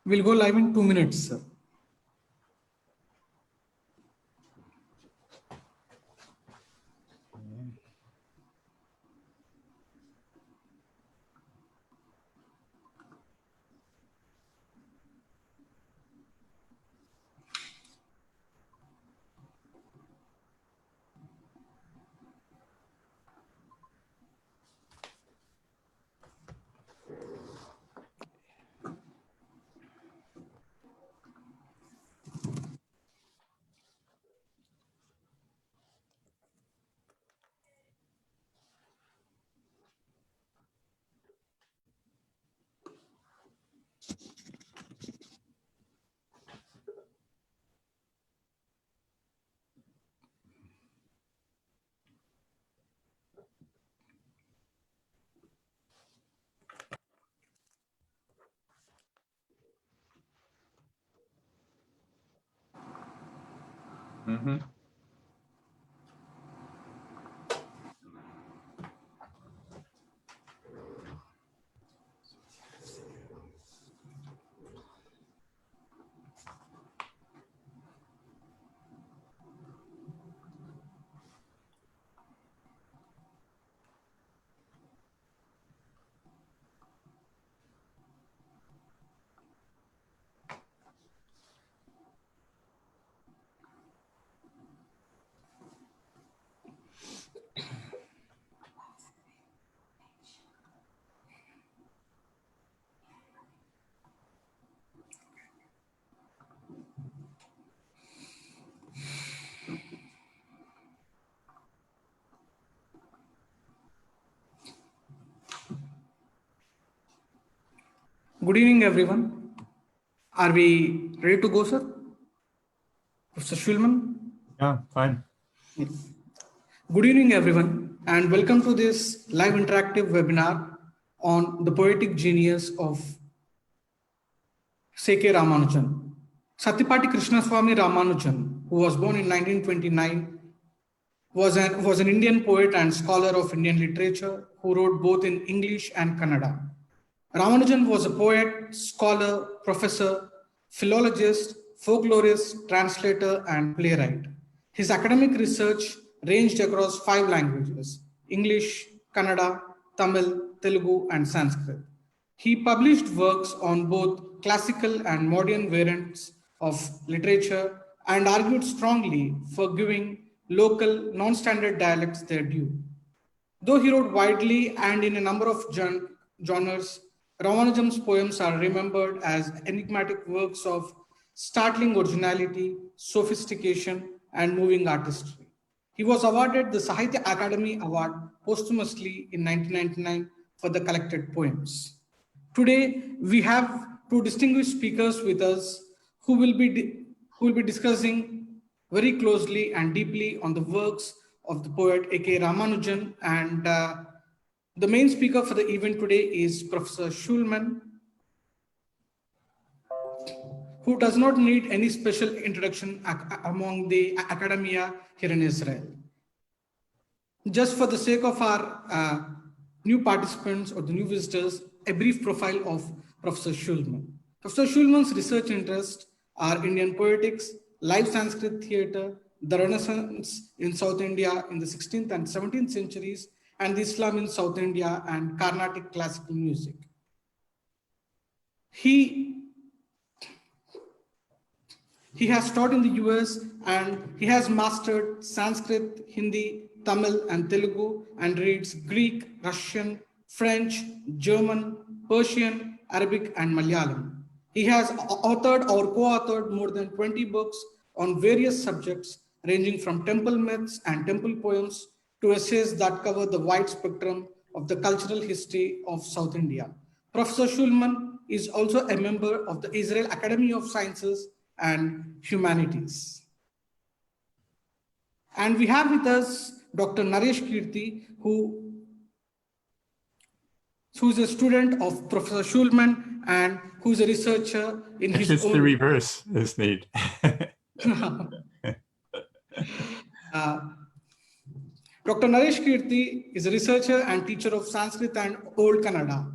We'll go live in 2 minutes, sir. Mm-hmm. Good evening, everyone. Are we ready to go, sir? Professor Shulman? Yeah, fine. Good evening, everyone, and welcome to this live interactive webinar on the poetic genius of AK Ramanujan. Satyapati Krishnaswamy Ramanujan, who was born in 1929, was an Indian poet and scholar of Indian literature who wrote both in English and Kannada. Ramanujan was a poet, scholar, professor, philologist, folklorist, translator, and playwright. His academic research ranged across 5 languages: English, Kannada, Tamil, Telugu, and Sanskrit. He published works on both classical and modern variants of literature and argued strongly for giving local non-standard dialects their due. Though he wrote widely and in a number of genres, Ramanujan's poems are remembered as enigmatic works of startling originality, sophistication, and moving artistry. He was awarded the Sahitya Akademi Award posthumously in 1999 for the collected poems. Today, we have two distinguished speakers with us who will be discussing very closely and deeply on the works of the poet AK Ramanujan. And the main speaker for the event today is Professor Shulman, who does not need any special introduction among the academia here in Israel. Just for the sake of our new participants or the new visitors, a brief profile of Professor Shulman. Professor Shulman's research interests are Indian poetics, live Sanskrit theatre, the Renaissance in South India in the 16th and 17th centuries, and the Islam in South India and Carnatic classical music. He has taught in the US and he has mastered Sanskrit, Hindi, Tamil, and Telugu, and reads Greek, Russian, French, German, Persian, Arabic, and Malayalam. He has authored or co-authored more than 20 books on various subjects, ranging from temple myths and temple poems to essays that cover the wide spectrum of the cultural history of South India. Professor Shulman is also a member of the Israel Academy of Sciences and Humanities. And we have with us Dr. Naresh Keerthi, who is a student of Professor Shulman and who is a researcher in his It's own... the reverse is neat. Dr. Naresh Keerthi is a researcher and teacher of Sanskrit and Old Kannada.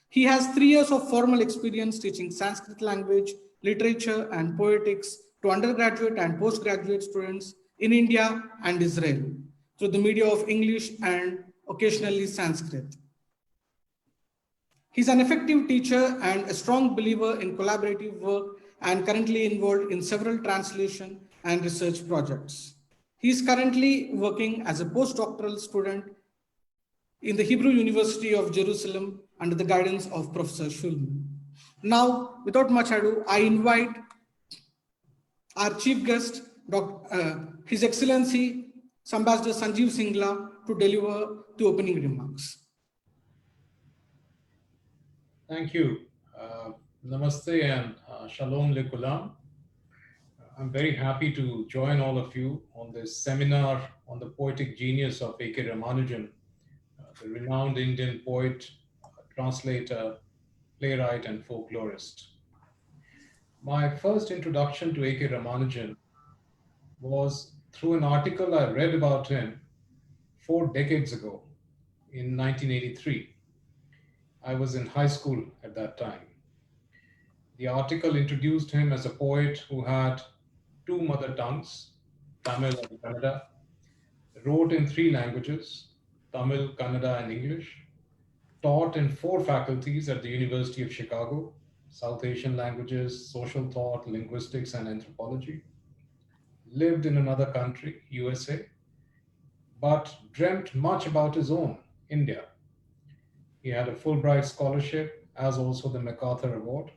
He has 3 years of formal experience teaching Sanskrit language, literature, and poetics to undergraduate and postgraduate students in India and Israel through the media of English and occasionally Sanskrit. He's an effective teacher and a strong believer in collaborative work and currently involved in several translation and research projects. He is currently working as a postdoctoral student in the Hebrew University of Jerusalem under the guidance of Professor Shulman. Now, without much ado, I invite our chief guest, His Excellency Ambassador Sanjeev Singla, to deliver the opening remarks. Thank you. Namaste and Shalom Lekulam. I'm very happy to join all of you on this seminar on the poetic genius of AK Ramanujan, the renowned Indian poet, translator, playwright, and folklorist. My first introduction to AK Ramanujan was through an article I read about him 4 decades ago in 1983. I was in high school at that time. The article introduced him as a poet who had 2 mother tongues, Tamil and Kannada, wrote in 3 languages, Tamil, Kannada, and English, taught in 4 faculties at the University of Chicago, South Asian languages, social thought, linguistics, and anthropology, lived in another country, USA, but dreamt much about his own, India. He had a Fulbright scholarship, as also the MacArthur Award.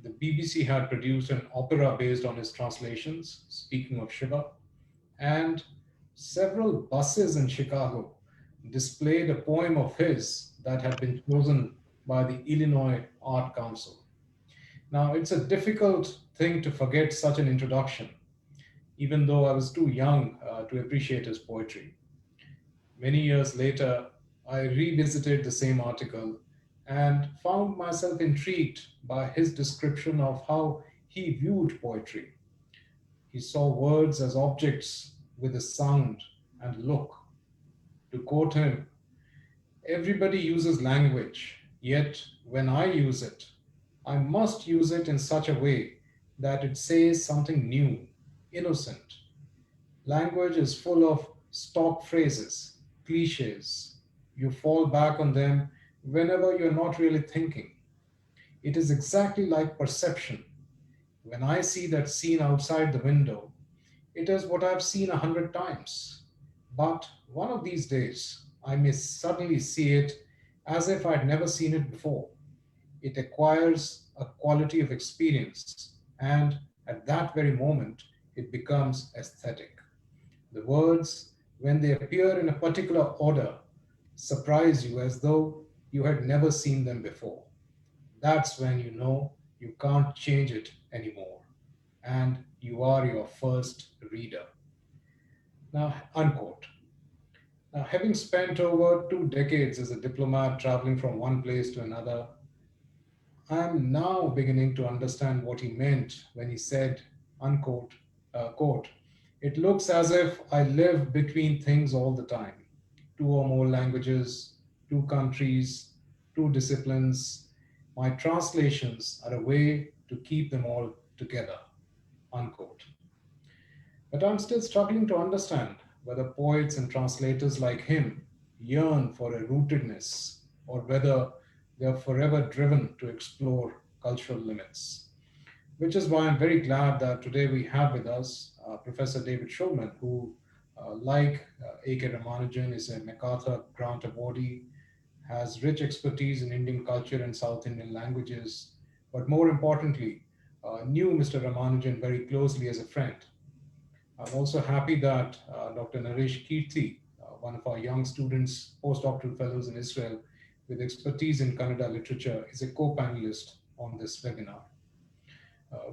The BBC had produced an opera based on his translations, speaking of Shiva, and several buses in Chicago displayed a poem of his that had been chosen by the Illinois Art Council. Now, it's a difficult thing to forget such an introduction, even though I was too young to appreciate his poetry. Many years later, I revisited the same article and found myself intrigued by his description of how he viewed poetry. He saw words as objects with a sound and look. To quote him, everybody uses language, yet when I use it, I must use it in such a way that it says something new, innocent. Language is full of stock phrases, cliches. You fall back on them whenever you're not really thinking. It is exactly like perception. When I see that scene outside the window, it is what I've seen 100 times. But one of these days, I may suddenly see it as if I'd never seen it before. It acquires a quality of experience, and at that very moment, it becomes aesthetic. The words, when they appear in a particular order, surprise you as though you had never seen them before. That's when you know you can't change it anymore, and you are your first reader. Now, unquote. Now, having spent over 2 decades as a diplomat traveling from one place to another, I'm now beginning to understand what he meant when he said, unquote, quote, it looks as if I live between things all the time. 2 or more languages, 2 countries, 2 disciplines. My translations are a way to keep them all together, unquote. But I'm still struggling to understand whether poets and translators like him yearn for a rootedness or whether they are forever driven to explore cultural limits. Which is why I'm very glad that today we have with us Professor David Shulman, who, like AK Ramanujan, is a MacArthur Grant awardee, has rich expertise in Indian culture and South Indian languages, but more importantly, knew Mr. Ramanujan very closely as a friend. I'm also happy that Dr. Naresh Keerthi, one of our young students, postdoctoral fellows in Israel, with expertise in Kannada literature, is a co-panelist on this webinar.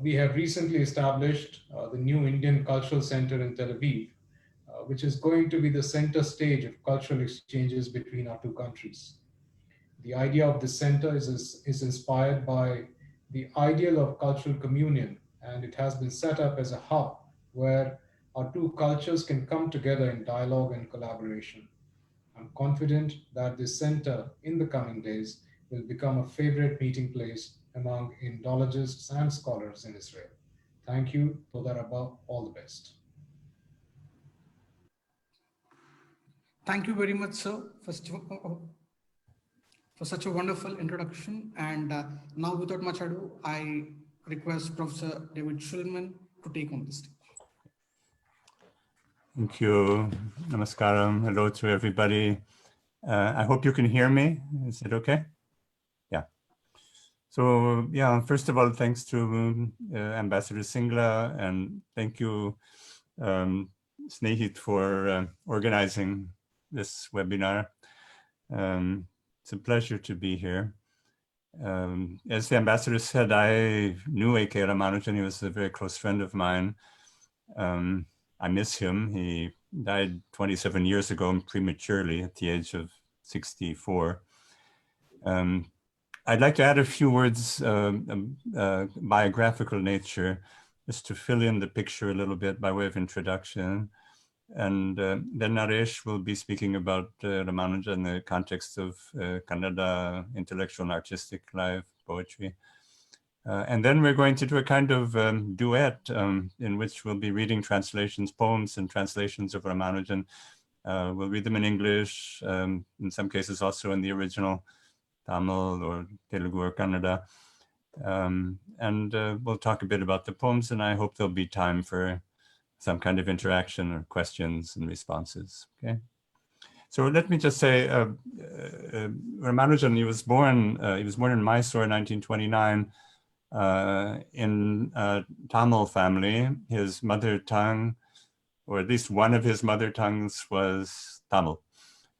We have recently established the new Indian Cultural Center in Tel Aviv, which is going to be the center stage of cultural exchanges between our 2 countries. The idea of this center is inspired by the ideal of cultural communion, and it has been set up as a hub where our 2 cultures can come together in dialogue and collaboration. I'm confident that this center in the coming days will become a favorite meeting place among Indologists and scholars in Israel. Thank you. Toda Rabba. All the best. Thank you very much, sir, for such a wonderful introduction. And now, without much ado, I request Professor David Shulman to take on the stage. Thank you. Namaskaram. Hello to everybody. I hope you can hear me. Is it okay? Yeah. So, yeah, first of all, thanks to Ambassador Singla, and thank you, Snehit, for organizing this webinar. It's a pleasure to be here. As the ambassador said, I knew AK Ramanujan. He was a very close friend of mine. I miss him. He died 27 years ago prematurely at the age of 64. I'd like to add a few words, biographical nature, just to fill in the picture a little bit by way of introduction. And then Naresh will be speaking about Ramanujan in the context of Kannada intellectual and artistic life, poetry. And then we're going to do a kind of duet in which we'll be reading translations, poems and translations of Ramanujan. We'll read them in English, in some cases also in the original Tamil or Telugu or Kannada. And we'll talk a bit about the poems, and I hope there'll be time for some kind of interaction or questions and responses, okay? So let me just say, Ramanujan, he was born in Mysore in 1929 in a Tamil family. His mother tongue, or at least one of his mother tongues, was Tamil.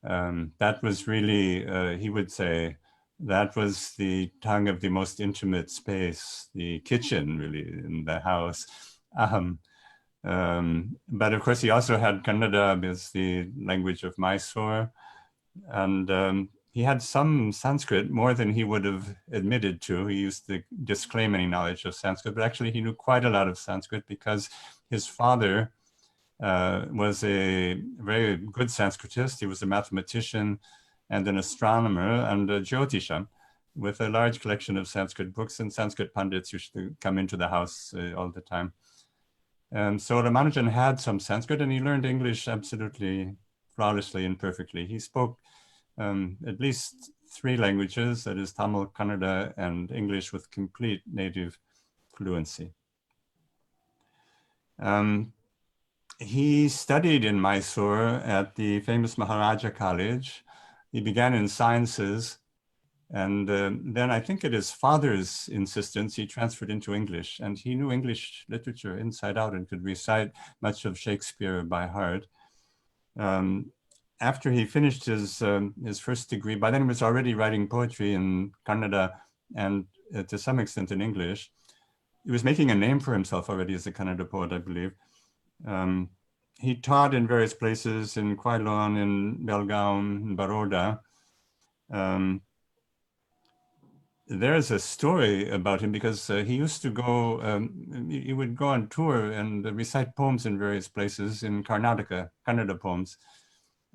That was really, he would say, that was the tongue of the most intimate space, the kitchen really in the house. But of course, he also had Kannada as the language of Mysore. And he had some Sanskrit, more than he would have admitted to. He used to disclaim any knowledge of Sanskrit, but actually he knew quite a lot of Sanskrit because his father was a very good Sanskritist. He was a mathematician and an astronomer and a Jyotisha with a large collection of Sanskrit books, and Sanskrit pundits used to come into the house all the time. So Ramanujan had some Sanskrit, and he learned English absolutely flawlessly and perfectly. He spoke at least 3 languages, that is Tamil, Kannada, and English with complete native fluency. He studied in Mysore at the famous Maharaja College. He began in sciences, and then I think at his father's insistence, he transferred into English, and he knew English literature inside out and could recite much of Shakespeare by heart. After he finished his first degree, by then he was already writing poetry in Kannada and to some extent in English. He was making a name for himself already as a Kannada poet, I believe. He taught in various places, in Quailon, in Belgaum, in Baroda. There's a story about him because he used to go, he would go on tour and recite poems in various places in Karnataka, Kannada poems.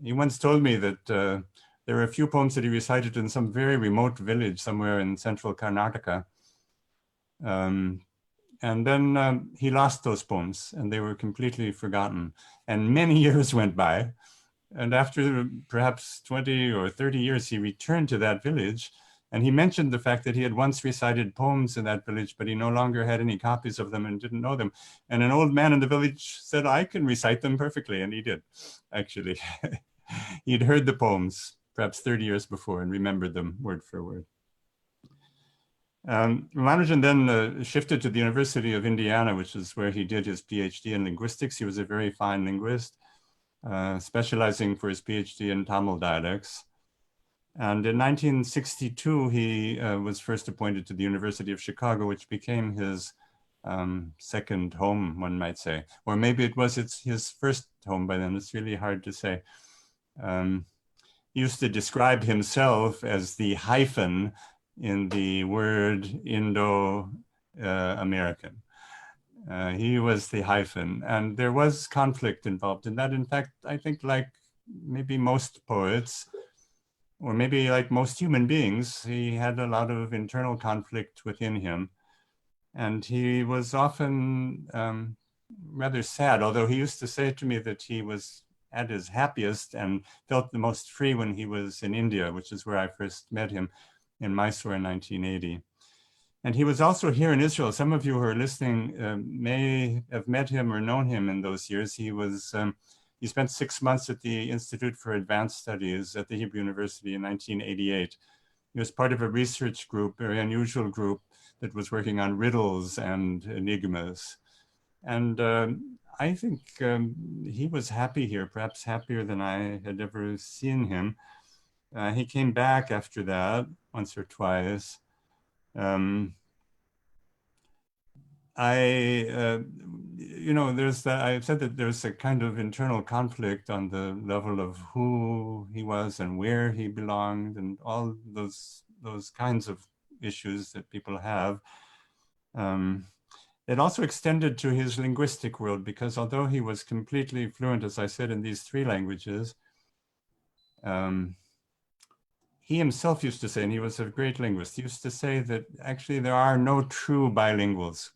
He once told me that there were a few poems that he recited in some very remote village somewhere in central Karnataka. And then he lost those poems and they were completely forgotten. And many years went by. And after perhaps 20 or 30 years, he returned to that village. And he mentioned the fact that he had once recited poems in that village, but he no longer had any copies of them and didn't know them. And an old man in the village said, I can recite them perfectly. And he did, actually. He'd heard the poems perhaps 30 years before and remembered them word for word. Ramanujan then shifted to the University of Indiana, which is where he did his PhD in linguistics. He was a very fine linguist, specializing for his PhD in Tamil dialects. And in 1962, he was first appointed to the University of Chicago, which became his second home, one might say. Or maybe it was his first home by then. It's really hard to say. He used to describe himself as the hyphen in the word Indo-American. He was the hyphen, and there was conflict involved in that. In fact, I think like maybe most poets, or maybe like most human beings, he had a lot of internal conflict within him. And he was often rather sad, although he used to say to me that he was at his happiest and felt the most free when he was in India, which is where I first met him in Mysore in 1980. And he was also here in Israel. Some of you who are listening may have met him or known him in those years. He spent 6 months at the Institute for Advanced Studies at the Hebrew University in 1988. He was part of a research group, very unusual group, that was working on riddles and enigmas. And I think he was happy here, perhaps happier than I had ever seen him. He came back after that once or twice. I said that there's a kind of internal conflict on the level of who he was and where he belonged and all those kinds of issues that people have. It also extended to his linguistic world, because although he was completely fluent, as I said, in these 3 languages, he himself used to say, and he was a great linguist, he used to say that actually there are no true bilinguals,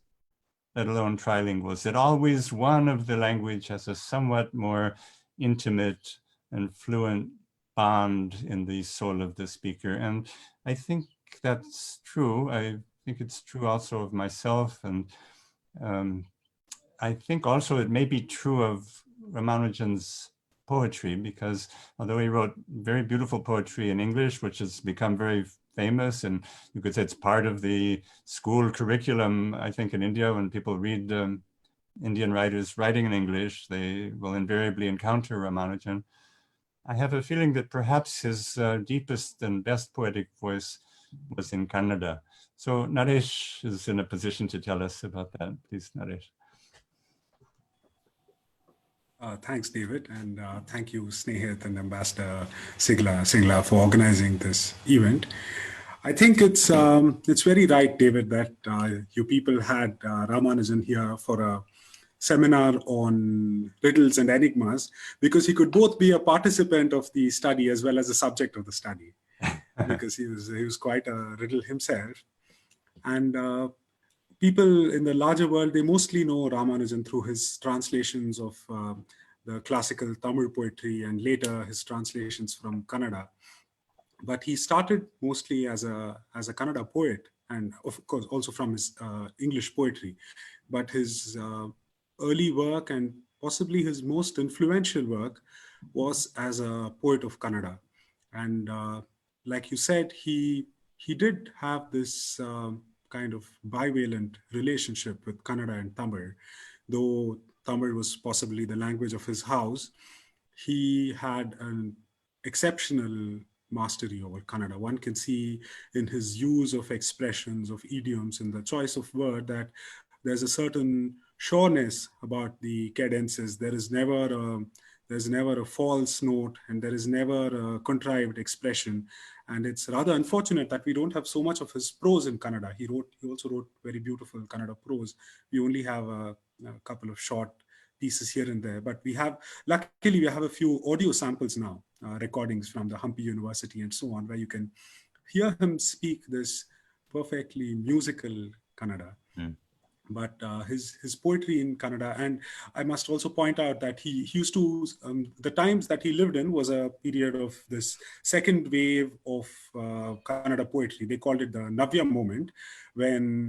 let alone trilinguals, that always one of the language has a somewhat more intimate and fluent bond in the soul of the speaker. And I think that's true. I think it's true also of myself. And I think also it may be true of Ramanujan's poetry, because although he wrote very beautiful poetry in English, which has become very famous, and you could say it's part of the school curriculum, I think in India, when people read Indian writers writing in English, they will invariably encounter Ramanujan. I have a feeling that perhaps his deepest and best poetic voice was in Kannada. So Naresh is in a position to tell us about that. Please, Naresh. Thanks, David, and thank you, Snehit and Ambassador Singla for organizing this event. I think it's very right, David, that you people had Ramanujan here for a seminar on riddles and enigmas, because he could both be a participant of the study as well as a subject of the study, because he was quite a riddle himself. And people in the larger world, they mostly know Ramanujan through his translations of the classical Tamil poetry and later his translations from Kannada. But he started mostly as a Kannada poet, and of course also from his English poetry. But his early work and possibly his most influential work was as a poet of Kannada. And like you said, he did have this kind of bivalent relationship with Kannada and Tamil. Though Tamil was possibly the language of his house, he had an exceptional mastery over Kannada. One can see in his use of expressions, of idioms, in the choice of word, that there's a certain sureness about the cadences. There's never a false note, and there is never a contrived expression. And it's rather unfortunate that we don't have so much of his prose in Kannada. He also wrote very beautiful Kannada prose. We only have a couple of short pieces here and there, but luckily we have a few audio samples now, recordings from the Hampi University and so on, where you can hear him speak this perfectly musical Kannada. But his poetry in Kannada, and I must also point out that he used to, the times that he lived in was a period of this second wave of Kannada poetry. They called it the Navya moment,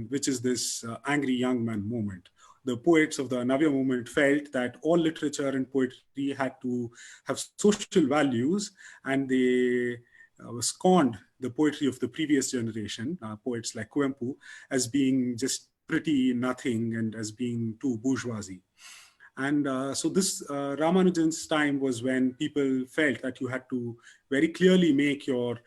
which is this angry young man moment. The poets of the Navya movement felt that all literature and poetry had to have social values, and they scorned the poetry of the previous generation, poets like Kuvempu, as being just pretty nothing and as being too bourgeoisie. And so this Ramanujan's time was when people felt that you had to very clearly make your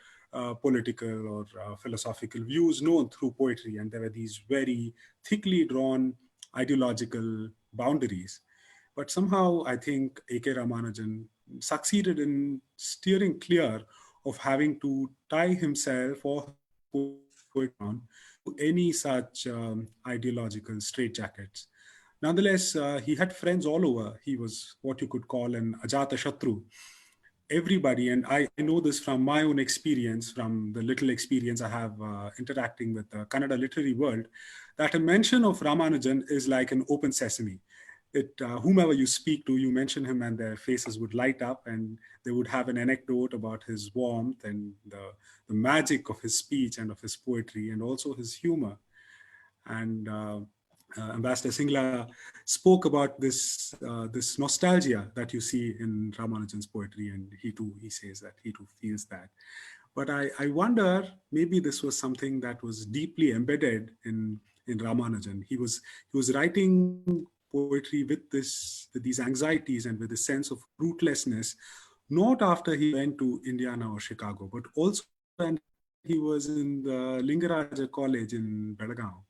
political or philosophical views known through poetry. And there were these very thickly drawn ideological boundaries. But somehow I think AK Ramanujan succeeded in steering clear of having to tie himself or poetry on to any such ideological straitjackets. Nonetheless, he had friends all over. He was what you could call an Ajata Shatru. everybody, and I know this from my own experience, from the little experience I have interacting with the Kannada literary world, that a mention of Ramanujan is like an open sesame. Whomever you speak to, you mention him and their faces would light up, and they would have an anecdote about his warmth and the magic of his speech and of his poetry and also his humor. And Ambassador Singla spoke about this nostalgia that you see in Ramanujan's poetry, and he says that he too feels that. But I wonder, maybe this was something that was deeply embedded in Ramanujan. He was writing poetry with these anxieties and with a sense of rootlessness, not after he went to Indiana or Chicago, but also when he was in the Lingaraja College in Belgaum.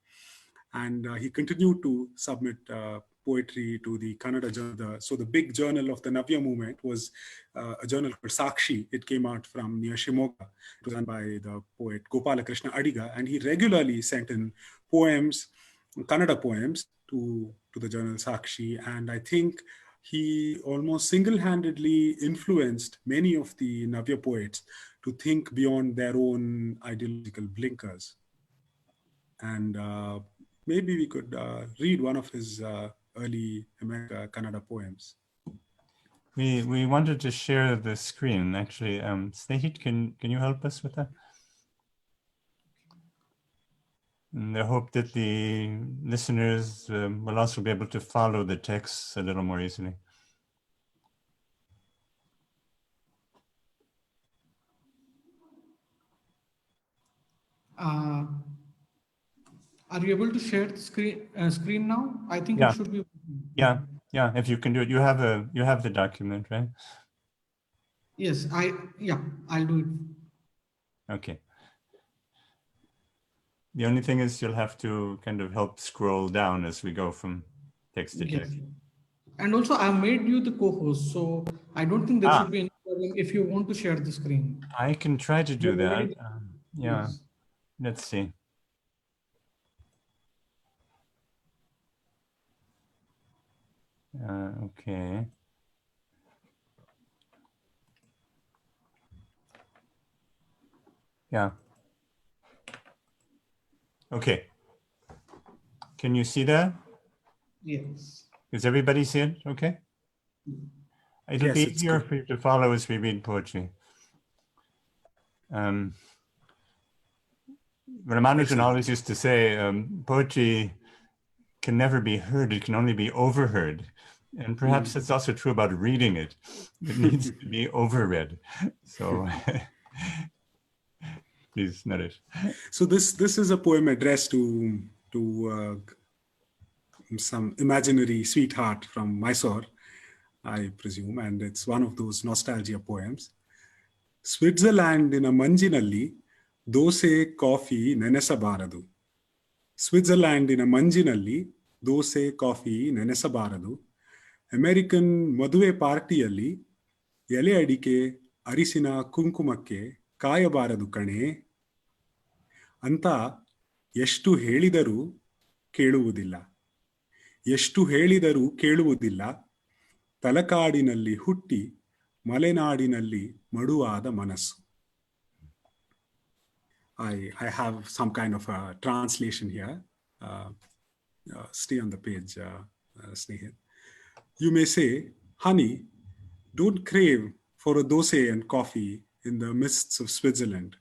And he continued to submit poetry to the Kannada journal. So the big journal of the Navya movement was a journal called Sakshi. It came out from near Shimoga. It was run by the poet Gopalakrishna Adiga, and he regularly sent in poems, Kannada poems, to the journal Sakshi. And I think he almost single-handedly influenced many of the Navya poets to think beyond their own ideological blinkers. And maybe we could read one of his early American Kannada poems. We wanted to share the screen, actually. Snehit, can you help us with that? And I hope that the listeners will also be able to follow the text a little more easily. Are you able to share the screen now? I think Yeah. it should be. Yeah, if you can do it. You have the document, right? Yes, I'll do it. Okay. The only thing is you'll have to kind of help scroll down as we go from text to text. And also I've made you the co-host, so I don't think there should be any problem if you want to share the screen. I can try to do that. Yeah, Yes. Let's see. Okay. Yeah. Okay. Can you see that? Yes. Does everybody see it? Okay. It'll be easier for you to follow as we read poetry. Ramanujan always used to say, poetry can never be heard, it can only be overheard. And perhaps that's also true about reading it. It needs to be overread. So please, Naresh. So this is a poem addressed to some imaginary sweetheart from Mysore, I presume, and it's one of those nostalgia poems. ಸ್ವಿಟ್ಜರ್ಲ್ಯಾಂಡಿನ ಮಂಜಿನಲ್ಲಿ dosa coffee ನೆನೆಸಬಾರದು. ಸ್ವಿಟ್ಜರ್ಲ್ಯಾಂಡಿನ ಮಂಜಿನಲ್ಲಿ dosa coffee ನೆನೆಸಬಾರದು. American ಮದುವೆ ಪಾರ್ಟಿಯಲ್ಲಿ ಎಲೆ ಅಡಿಕೆ ಅರಿಸಿನ ಕುಂಕುಮಕ್ಕೆ ಕಾಯಬಾರದು ಕಣೆ ಅಂತ ಎಷ್ಟು ಹೇಳಿದರೂ ಕೇಳುವುದಿಲ್ಲ. ಎಷ್ಟು ಹೇಳಿದರೂ ಕೇಳುವುದಿಲ್ಲ. ತಲಕಾಡಿನಲ್ಲಿ ಹುಟ್ಟಿ ಮಲೆನಾಡಿನಲ್ಲಿ ಮಡುವಾದ ಮನಸ್ಸು. I have some kind of a translation here. Stay on the page, Snehit. You may say, honey, don't crave for a dosa and coffee in the mists of Switzerland.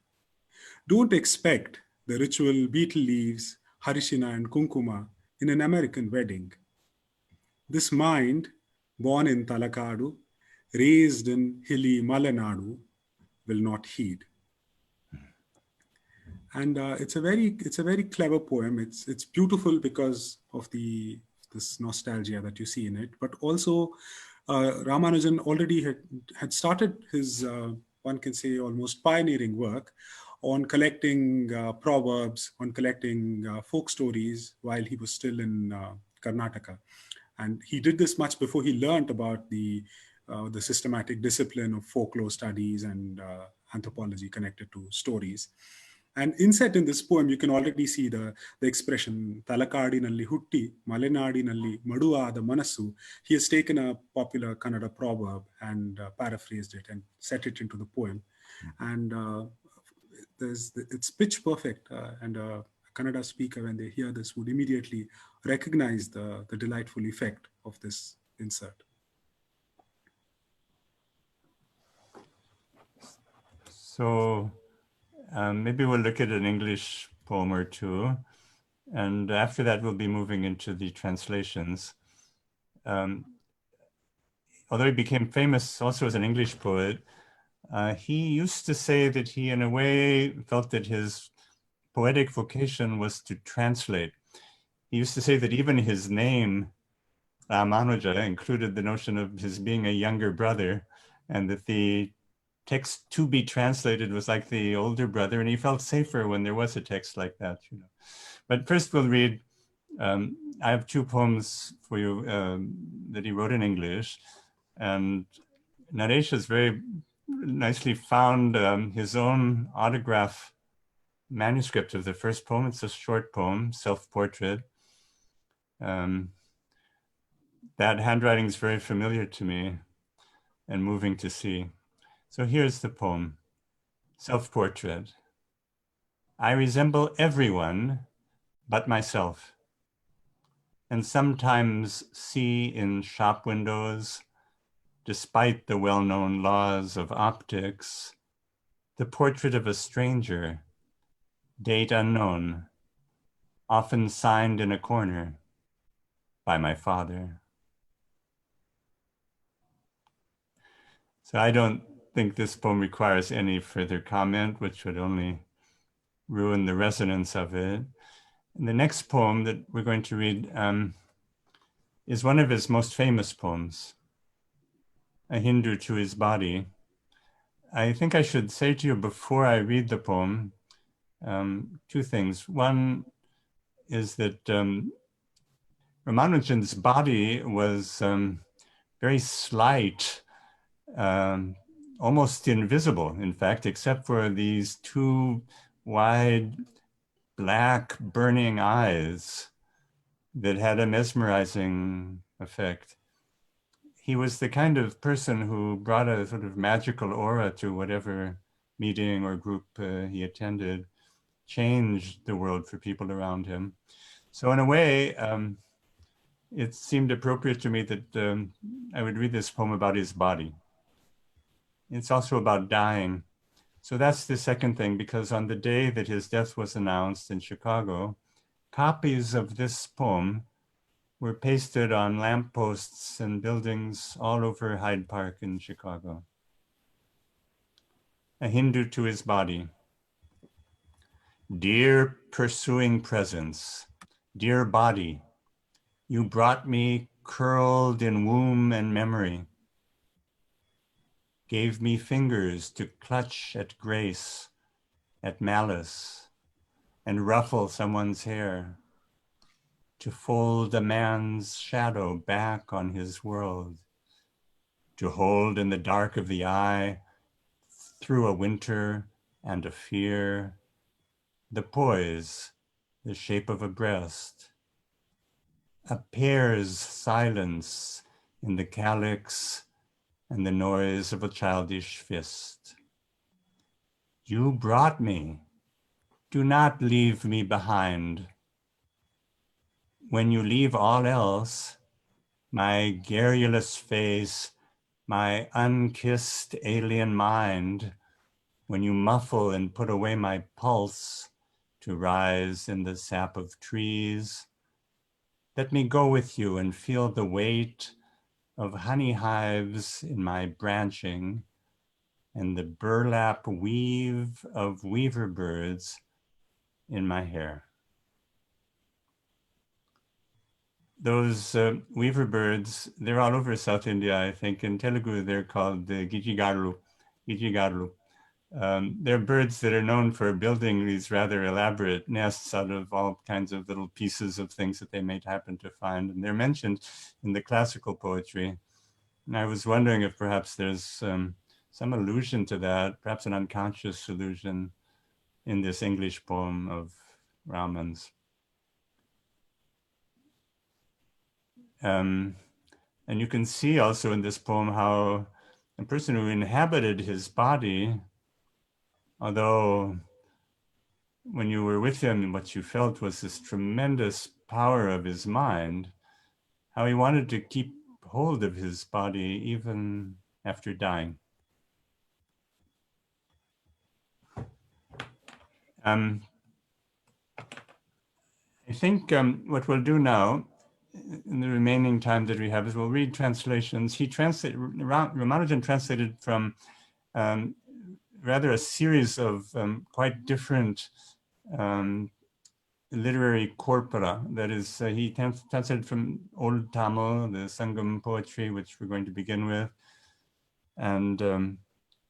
Don't expect the ritual betel leaves, harishina and kunkuma in an American wedding. This mind, born in Talakadu, raised in hilly Malenadu, will not heed. And it's a very clever poem. It's beautiful because of this nostalgia that you see in it, but also Ramanujan already had started his one can say almost pioneering work on collecting proverbs, on collecting folk stories while he was still in Karnataka. And he did this much before he learned about the systematic discipline of folklore studies and anthropology connected to stories. And inset in this poem, you can already see the expression Talakadinalli hutti, Malenadinalli maduvaada manasu. He has taken a popular Kannada proverb and paraphrased it and set it into the poem. And it's pitch perfect. And a Kannada speaker, when they hear this, would immediately recognize the delightful effect of this insert. So maybe we'll look at an English poem or two. And after that, we'll be moving into the translations. Although he became famous also as an English poet, he used to say that he, in a way, felt that his poetic vocation was to translate. He used to say that even his name, Ramanuja, included the notion of his being a younger brother, and that the text to be translated was like the older brother, and he felt safer when there was a text like that, you know. But first we'll read, I have two poems for you that he wrote in English, and Naresh has very nicely found his own autograph manuscript of the first poem. It's a short poem, Self-Portrait. That handwriting is very familiar to me and moving to see. So here's the poem, Self-Portrait. I resemble everyone but myself, and sometimes see in shop windows, despite the well-known laws of optics, the portrait of a stranger, date unknown, often signed in a corner by my father. So I don't think this poem requires any further comment, which would only ruin the resonance of it. And the next poem that we're going to read is one of his most famous poems, A Hindu to His Body. I think I should say to you before I read the poem, two things. One is that Ramanujan's body was very slight, almost invisible, in fact, except for these two wide, black, burning eyes that had a mesmerizing effect. He was the kind of person who brought a sort of magical aura to whatever meeting or group he attended, changed the world for people around him. So in a way, it seemed appropriate to me that I would read this poem about his body. It's also about dying. So that's the second thing, because on the day that his death was announced in Chicago, copies of this poem were pasted on lampposts and buildings all over Hyde Park in Chicago. A Hindu to His Body. Dear pursuing presence, dear body, you brought me curled in womb and memory, gave me fingers to clutch at grace, at malice, and ruffle someone's hair, to fold a man's shadow back on his world, to hold in the dark of the eye, through a winter and a fear, the poise, the shape of a breast, a pear's silence in the calyx and the noise of a childish fist. You brought me. Do not leave me behind. When you leave all else, my garrulous face, my unkissed alien mind, when you muffle and put away my pulse to rise in the sap of trees, let me go with you and feel the weight of honey hives in my branching and the burlap weave of weaver birds in my hair. Those weaver birds, they're all over South India, I think. In Telugu, they're called gijigarlu. They're birds that are known for building these rather elaborate nests out of all kinds of little pieces of things that they may happen to find. And they're mentioned in the classical poetry. And I was wondering if perhaps there's some allusion to that, perhaps an unconscious allusion in this English poem of Raman's. And you can see also in this poem how a person who inhabited his body, although when you were with him, what you felt was this tremendous power of his mind, how he wanted to keep hold of his body even after dying. I think what we'll do now, in the remaining time that we have, is we'll read translations. Ramanujan translated from rather a series of quite different literary corpora. That is, he translated from Old Tamil, the Sangam poetry, which we're going to begin with. And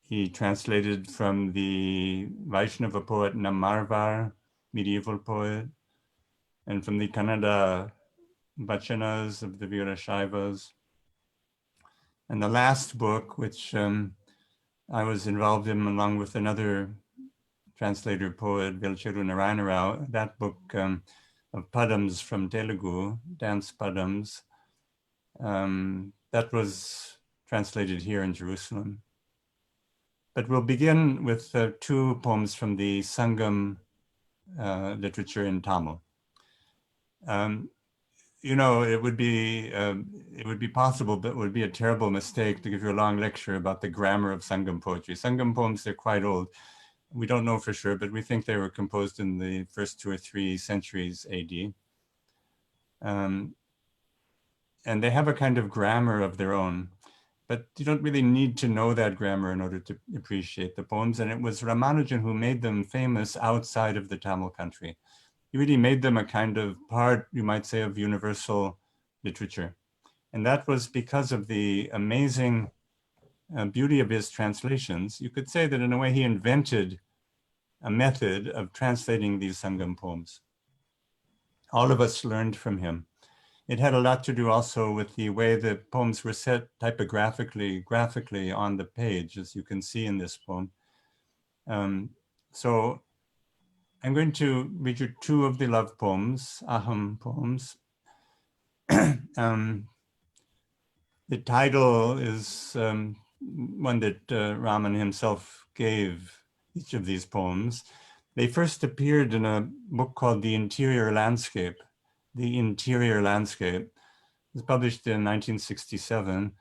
he translated from the Vaishnava poet Namarvar, medieval poet, and from the Kannada Vachanas of the Virashaivas. And the last book, which I was involved in along with another translator poet, Velcheru Narayana Rao, that book of padams from Telugu, dance padams, that was translated here in Jerusalem. But we'll begin with two poems from the Sangam literature in Tamil. You know, it would be possible, but it would be a terrible mistake to give you a long lecture about the grammar of Sangam poetry. Sangam poems, they're quite old. We don't know for sure, but we think they were composed in the first 2 or 3 centuries AD. And they have a kind of grammar of their own, but you don't really need to know that grammar in order to appreciate the poems. And it was Ramanujan who made them famous outside of the Tamil country. He really made them a kind of part, you might say, of universal literature. And that was because of the amazing beauty of his translations. You could say that in a way he invented a method of translating these Sangam poems. All of us learned from him. It had a lot to do also with the way the poems were set graphically on the page, as you can see in this poem. So I'm going to read you 2 of the love poems, Aham poems. The title is one that Raman himself gave each of these poems. They first appeared in a book called The Interior Landscape. The Interior Landscape. It was published in 1967.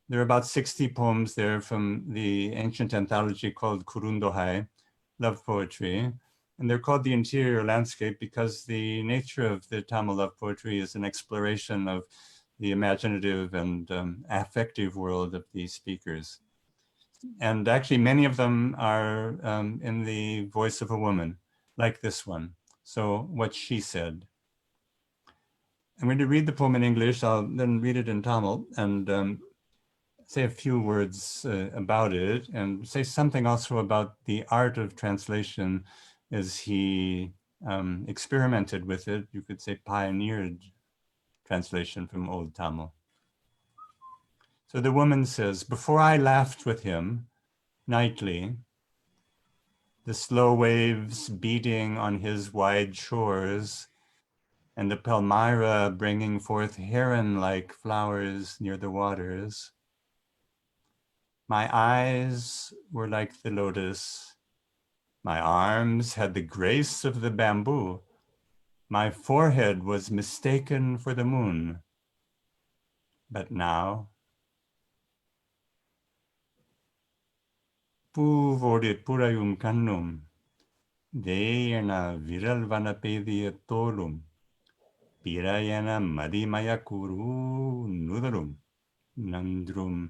There are about 60 poems there from the ancient anthology called Kurundohai, love poetry. And they're called The Interior Landscape because the nature of the Tamil love poetry is an exploration of the imaginative and affective world of the speakers. And actually many of them are in the voice of a woman, like this one. So What She Said. I'm going to read the poem in English, I'll then read it in Tamil and say a few words about it and say something also about the art of translation as he experimented with it, you could say pioneered translation from Old Tamil. So the woman says, before I laughed with him nightly, the slow waves beating on his wide shores and the palmyra bringing forth heron-like flowers near the waters, my eyes were like the lotus, my arms had the grace of the bamboo, my forehead was mistaken for the moon. But now, Pu vorit purayum kannum, Deyana viral vanapediya tolum, Pirayana madimaya kuru nudarum, Nandrum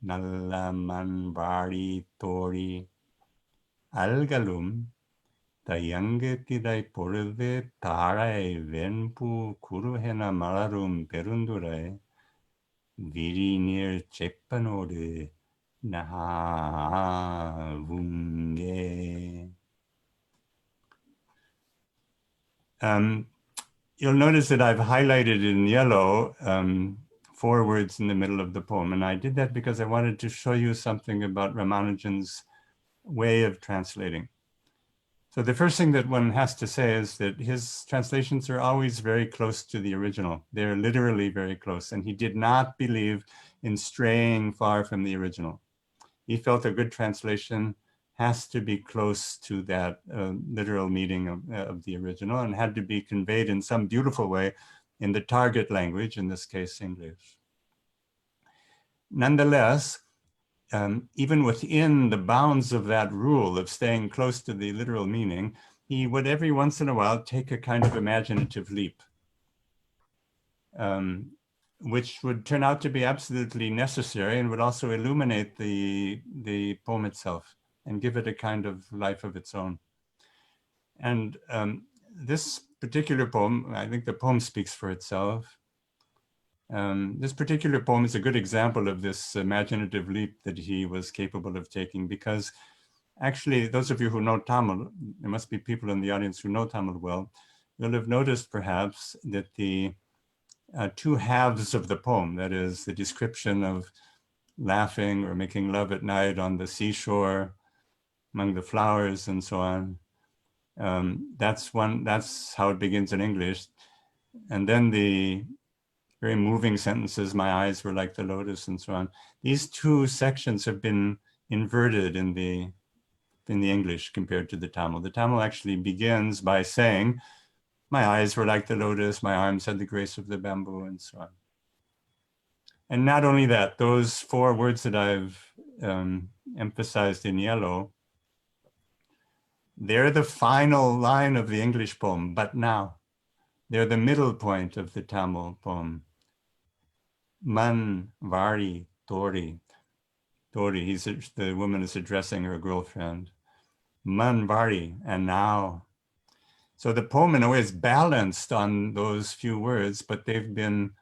nallaman bari tori, Algalum, Tayangetirai porve tarai venpu kuruhena malarum perundurai, Virinir cheppanodu nahavunge. You'll notice that I've highlighted in yellow 4 words in the middle of the poem. And I did that because I wanted to show you something about Ramanujan's way of translating. So the first thing that one has to say is that his translations are always very close to the original. They're literally very close, and he did not believe in straying far from the original. He felt a good translation has to be close to that literal meaning of the original and had to be conveyed in some beautiful way in the target language, in this case, English. Nonetheless, even within the bounds of that rule of staying close to the literal meaning, he would every once in a while take a kind of imaginative leap, which would turn out to be absolutely necessary and would also illuminate the poem itself and give it a kind of life of its own. And this particular poem, I think the poem speaks for itself. This particular poem is a good example of this imaginative leap that he was capable of taking, because actually, those of you who know Tamil, there must be people in the audience who know Tamil well, you'll have noticed perhaps that the two halves of the poem, that is the description of laughing or making love at night on the seashore, among the flowers and so on. That's how it begins in English. And then the very moving sentences, my eyes were like the lotus and so on. These two sections have been inverted in the English compared to the Tamil. The Tamil actually begins by saying, my eyes were like the lotus, my arms had the grace of the bamboo, and so on. And not only that, those four words that I've emphasized in yellow, they're the final line of the English poem, but now. They're the middle point of the Tamil poem. Man, Vari, Tori. Tori, the woman is addressing her girlfriend. Man, Vari, and now. So the poem in a way is balanced on those few words, but they've been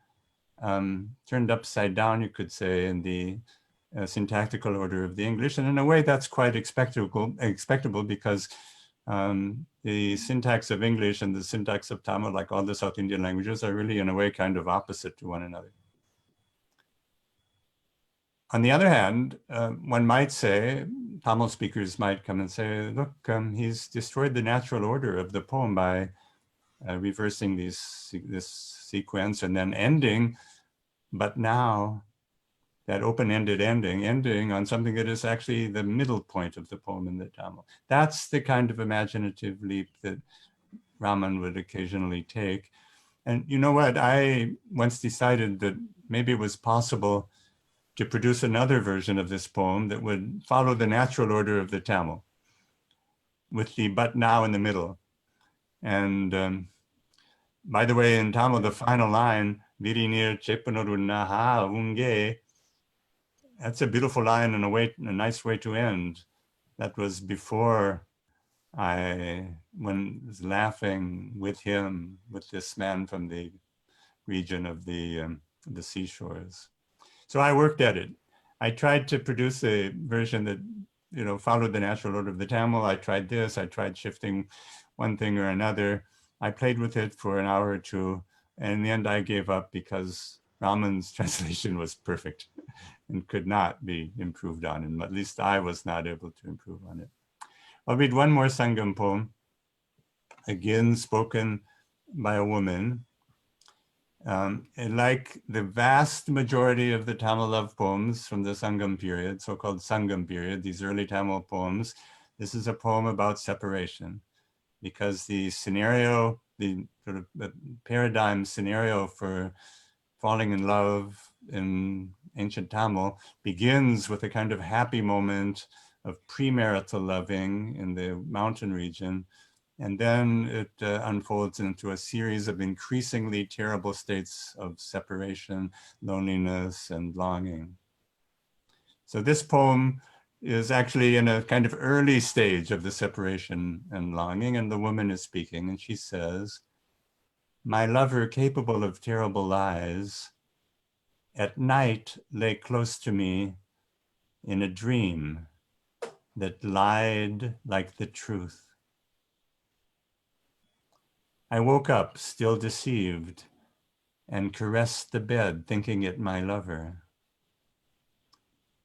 turned upside down, you could say, in the syntactical order of the English. And in a way that's quite expectable because the syntax of English and the syntax of Tamil, like all the South Indian languages, are really in a way kind of opposite to one another. On the other hand, one might say, Tamil speakers might come and say, look, he's destroyed the natural order of the poem by reversing this sequence and then ending, but now that open-ended ending on something that is actually the middle point of the poem in the Tamil. That's the kind of imaginative leap that Raman would occasionally take. And you know what? I once decided that maybe it was possible to produce another version of this poem that would follow the natural order of the Tamil, with the but now in the middle. And by the way, in Tamil, the final line, Virinir Chepanoru Naha Unge, that's a beautiful line and a nice way to end. That was before I was laughing with him, with this man from the region of the seashores. So I worked at it. I tried to produce a version that followed the natural order of the Tamil. I tried this. I tried shifting one thing or another. I played with it for an hour or two, and in the end, I gave up because Raman's translation was perfect and could not be improved on, and at least I was not able to improve on it. I'll read one more Sangam poem, again spoken by a woman. And like the vast majority of the Tamil love poems from the Sangam period, so-called Sangam period, these early Tamil poems, this is a poem about separation, because the scenario, the sort of paradigm scenario for falling in love in ancient Tamil begins with a kind of happy moment of premarital loving in the mountain region. And then it unfolds into a series of increasingly terrible states of separation, loneliness, and longing. So this poem is actually in a kind of early stage of the separation and longing, and the woman is speaking, and she says, "My lover, capable of terrible lies, at night lay close to me in a dream that lied like the truth. I woke up still deceived and caressed the bed thinking it my lover.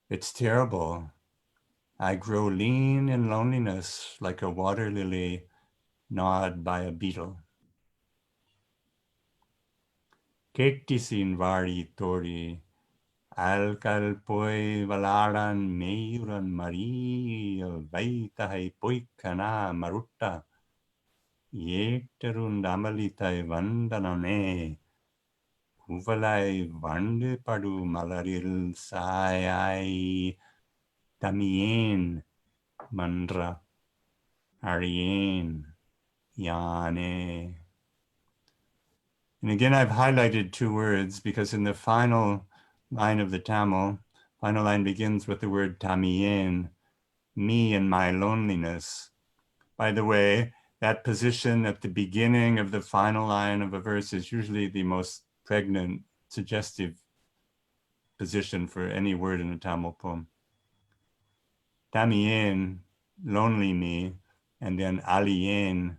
It's terrible I grow lean in loneliness like a water lily gnawed by a beetle. Kettisin vari tori, alkal poi valaran meiran maria vaitai poikana marutta, yekterun damalitai vandanane, uvalai vande padu malaril sai tamien mandra arien yane. And again, I've highlighted two words because in the final line of the Tamil, final line begins with the word tamien, me and my loneliness. By the way, that position at the beginning of the final line of a verse is usually the most pregnant, suggestive position for any word in a Tamil poem. Tamien, lonely me, and then alien,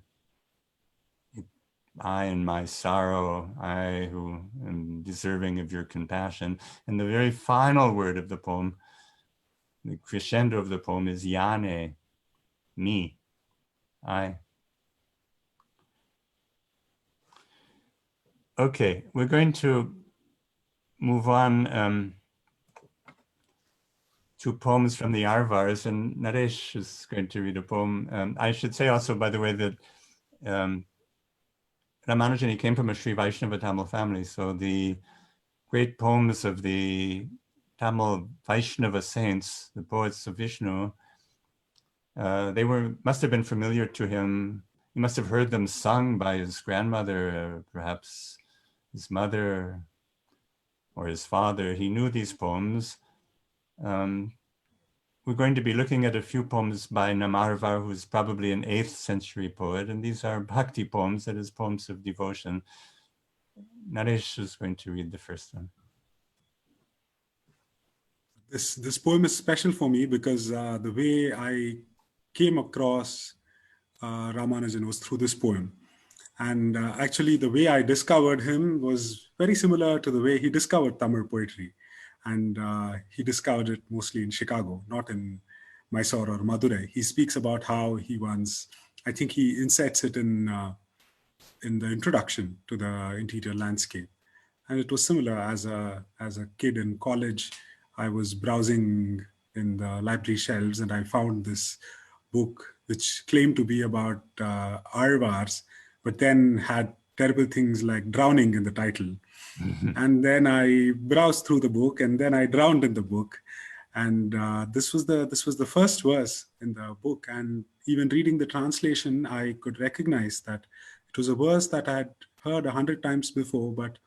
I and my sorrow, I who am deserving of your compassion. And the very final word of the poem, the crescendo of the poem is yane, me, I. Okay, we're going to move on to poems from the Arvars, and Naresh is going to read a poem. I should say also, by the way, that Ramanujan, he came from a Sri Vaishnava Tamil family, so the great poems of the Tamil Vaishnava saints, the poets of Vishnu, they must have been familiar to him. He must have heard them sung by his grandmother, perhaps his mother or his father. He knew these poems. We're going to be looking at a few poems by Namarvar, who's probably an 8th century poet, and these are bhakti poems, that is, poems of devotion. Naresh is going to read the first one. This poem is special for me because the way I came across Ramanujan was through this poem. And actually, the way I discovered him was very similar to the way he discovered Tamil poetry. And he discovered it mostly in Chicago, not in Mysore or Madurai. He speaks about how he once, I think he inserts it in the introduction to the interior landscape. And it was similar as a kid in college. I was browsing in the library shelves and I found this book which claimed to be about Arvars, but then had terrible things like drowning in the title. And then I browsed through the book and then I drowned in the book. And this was the first verse in the book. And even reading the translation, I could recognize that it was a verse that I had heard 100 times before, but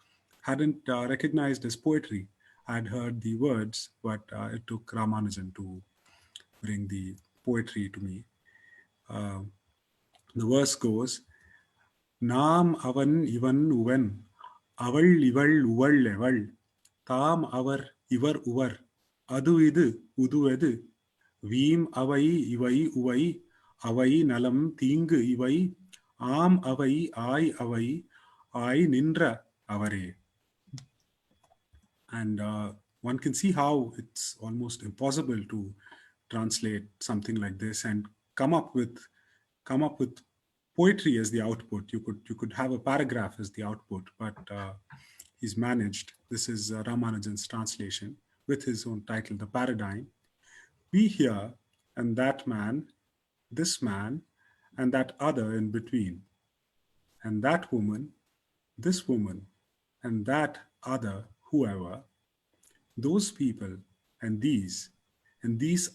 hadn't recognized as poetry. I had heard the words, but it took Ramanujan to bring the poetry to me. The verse goes, Nam avan ivan uvan, aval ival uval eval, Tam avar ivar uvar, adu idu udu edu, Veem avai ivai uvai, avai nalam tingu ivai, Am avai ai nindra avare. And one can see how it's almost impossible to translate something like this and come up with poetry as the output. You could have a paragraph as the output, but he's managed. This is Ramanujan's translation with his own title, The Paradigm. We here and that man, this man, and that other in between, and that woman, this woman, and that other, whoever, those people, and these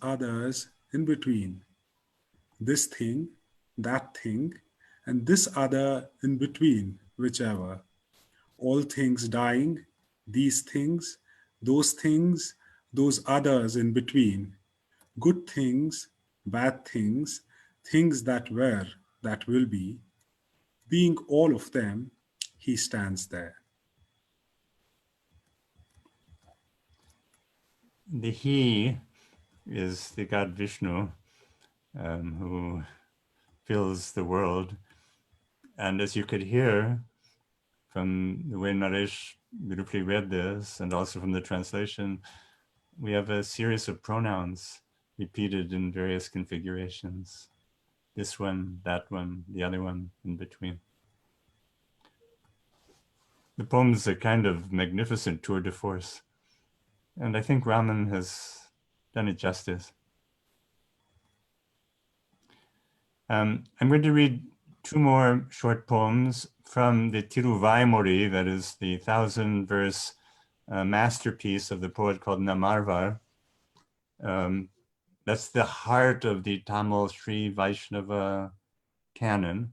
others in between, this thing, that thing, and this other in between, whichever, all things dying, these things, those others in between, good things, bad things, things that were, that will be, being all of them, he stands there. The he is the god Vishnu, who fills the world. And as you could hear from the way Naresh beautifully read this, and also from the translation, we have a series of pronouns. repeated in various configurations. This one, that one, the other one in between. The poem is a kind of magnificent tour de force, and I think Raman has done it justice. I'm going to read two more short poems from the Tiruvaimuri, that is the 1,000-verse masterpiece of the poet called Namarvar. That's the heart of the Tamil Sri Vaishnava canon.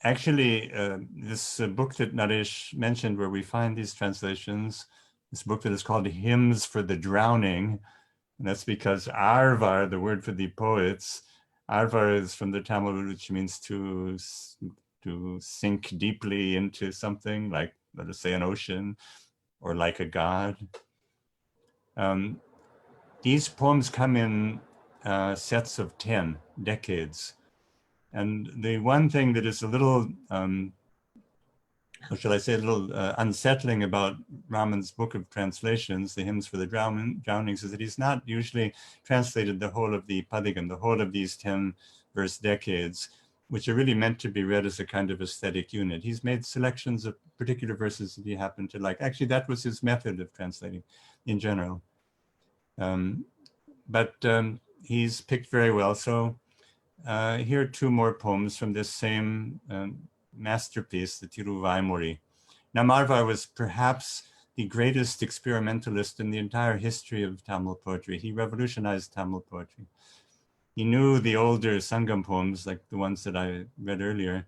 Actually, this book that Naresh mentioned, where we find these translations, this book that is called Hymns for the Drowning, and that's because Arvar, the word for the poets, Arvar is from the Tamil root, which means to sink deeply into something, like, let us say, an ocean, or like a god. These poems come in sets of 10 decades. And the one thing that is a little, or shall I say, a little unsettling about Raman's book of translations, the Hymns for the Drownings, is that he's not usually translated the whole of the Padigam, the whole of these 10-verse decades, which are really meant to be read as a kind of aesthetic unit. He's made selections of particular verses that he happened to like. Actually, that was his method of translating in general. But he's picked very well. So here are two more poems from this same masterpiece, the Tiruvaimuri. Namarvar was perhaps the greatest experimentalist in the entire history of Tamil poetry. He revolutionized Tamil poetry. He knew the older Sangam poems, like the ones that I read earlier,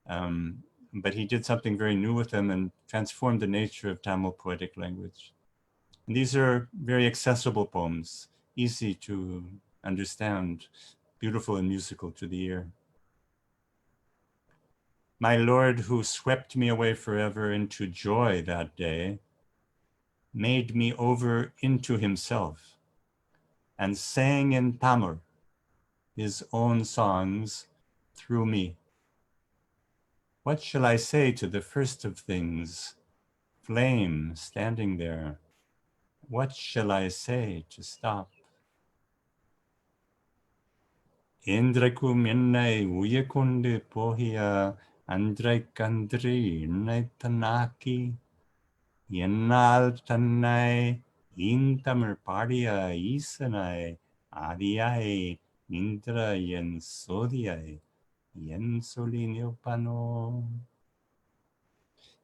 but he did something very new with them and transformed the nature of Tamil poetic language. And these are very accessible poems, easy to understand, beautiful and musical to the ear. My Lord, who swept me away forever into joy that day, made me over into himself and sang in Tamil his own songs through me. What shall I say to the first of things, flame standing there? What shall I say to stop? Indrakum ennai uyakundu pohia andrai innai tanaki yennal tannai intamir padia isanai adiyai indra yen sodiyai yen solinopano.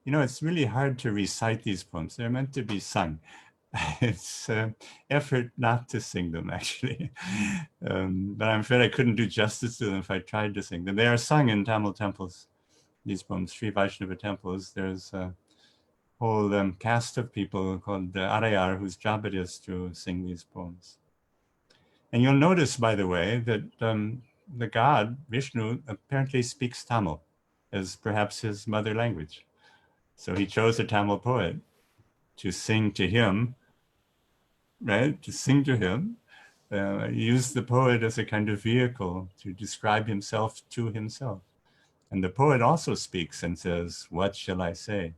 You know, it's really hard to recite these poems. They're meant to be sung. It's effort not to sing them, actually. But I'm afraid I couldn't do justice to them if I tried to sing them. They are sung in Tamil temples, these poems, Sri Vaishnava temples. There's a whole caste of people called the Arayar, whose job it is to sing these poems. And you'll notice, by the way, that the god, Vishnu, apparently speaks Tamil as perhaps his mother language. So he chose a Tamil poet to sing to him, right? To sing to him, use the poet as a kind of vehicle to describe himself to himself. And the poet also speaks and says, what shall I say?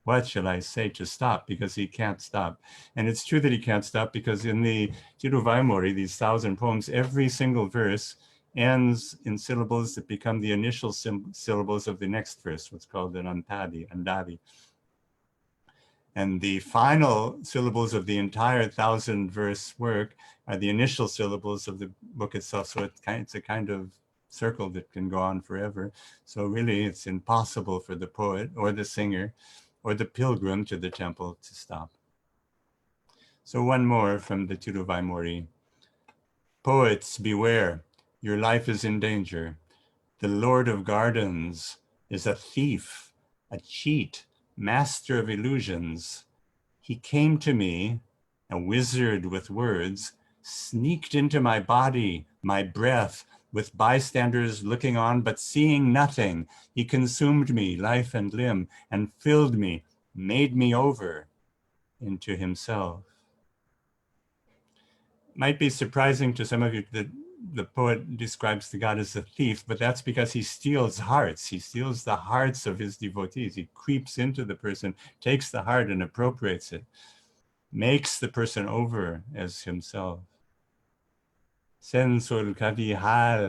What shall I say to stop? Because he can't stop. And it's true that he can't stop because in the Tiruvaimuri, these 1,000 poems, every single verse ends in syllables that become the initial syllables of the next verse, what's called an andadi. And the final syllables of the entire 1,000-verse work are the initial syllables of the book itself. So it's a kind of circle that can go on forever. So really, it's impossible for the poet or the singer or the pilgrim to the temple to stop. So one more from the Tiruvaimuri. Poets, beware, your life is in danger. The Lord of Gardens is a thief, a cheat, master of illusions. He came to me, a wizard with words, sneaked into my body, my breath, with bystanders looking on, but seeing nothing. He consumed me, life and limb, and filled me, made me over into himself. Might be surprising to some of you that the poet describes the god as a thief, but that's because he steals hearts. He steals the hearts of his devotees. He creeps into the person, takes the heart and appropriates it. makes the person over as himself. Sensul kavihal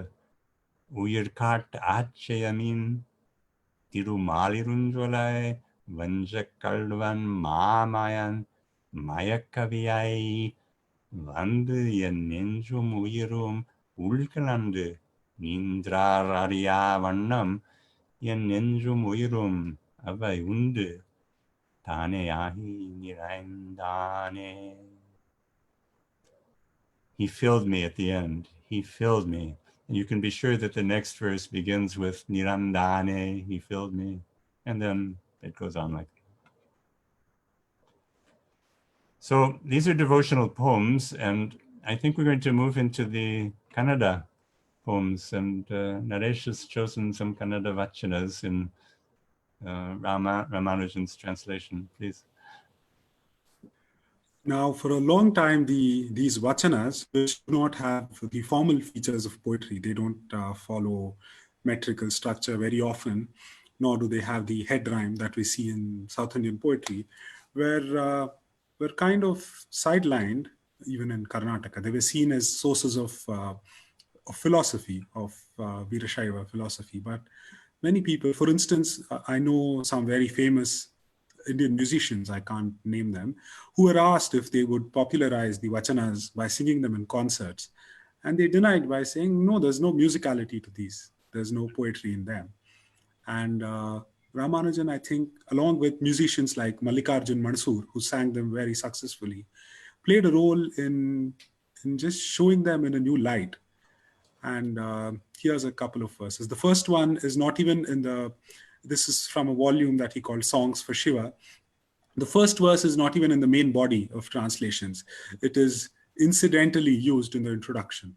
uyirkat acheyamin tirumalirunjolai vanjakalvan mamayan mayakaviyai vandu yenenjum uyirum ulkalande nindrararya vannam yenenjum uyirum avai undu tane ahi niraindane. He filled me at the end. He filled me. And you can be sure that the next verse begins with Nirandane, he filled me. And then it goes on like that. So these are devotional poems, and I think we're going to move into the Kannada poems. And Naresh has chosen some Kannada vachanas in Ramanujan's translation, please. Now, for a long time, these vachanas, which do not have the formal features of poetry, they don't follow metrical structure very often, nor do they have the head rhyme that we see in South Indian poetry, were kind of sidelined, even in Karnataka. They were seen as sources of philosophy, of Virashaiva philosophy. But many people, for instance, I know some very famous Indian musicians, I can't name them, who were asked if they would popularize the vachanas by singing them in concerts. And they denied by saying, no, there's no musicality to these. There's no poetry in them. And Ramanujan, I think, along with musicians like Mallikarjun Mansoor, who sang them very successfully, played a role in just showing them in a new light. And here's a couple of verses. The first one is not even in this is from a volume that he called Songs for Shiva. The first verse is not even in the main body of translations. It is incidentally used in the introduction,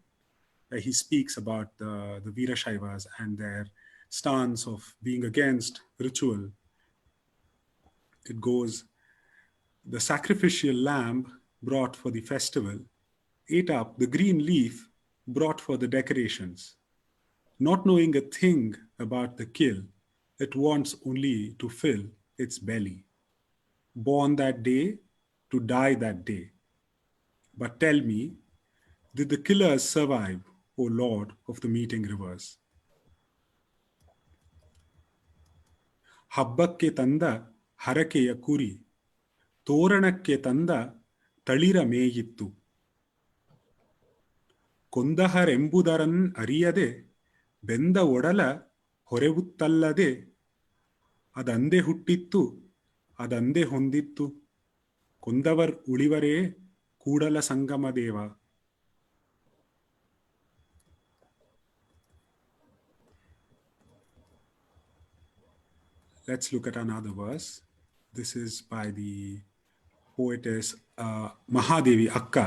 where he speaks about the Virashaivas and their stance of being against ritual. It goes, the sacrificial lamb brought for the festival ate up the green leaf brought for the decorations. Not knowing a thing about the kill, it wants only to fill its belly. Born that day, to die that day. But tell me, did the killers survive, O Lord of the meeting rivers? ಹಬ್ಬಕ್ಕೆ ತಂದ ಹರಕೆಯ ಕುರಿ ತೋರಣಕ್ಕೆ ತಂದ ತಳಿರ ಮೇಯಿತ್ತು ಕೊಂದಹರೆಂಬುದರನ್ ಅರಿಯದೆ ಬೆಂದ ಒಡಲ ಹೊರೆವುತ್ತಲ್ಲದೆ ಅದಂದೆ ಹುಟ್ಟಿತ್ತು ಅದಂದೆ ಹೊಂದಿತ್ತು ಕೊಂದವರ್ ಉಳಿವರೇ Kudala Sangama Deva. Let's look at another verse. This is by the poetess Mahadevi Akka,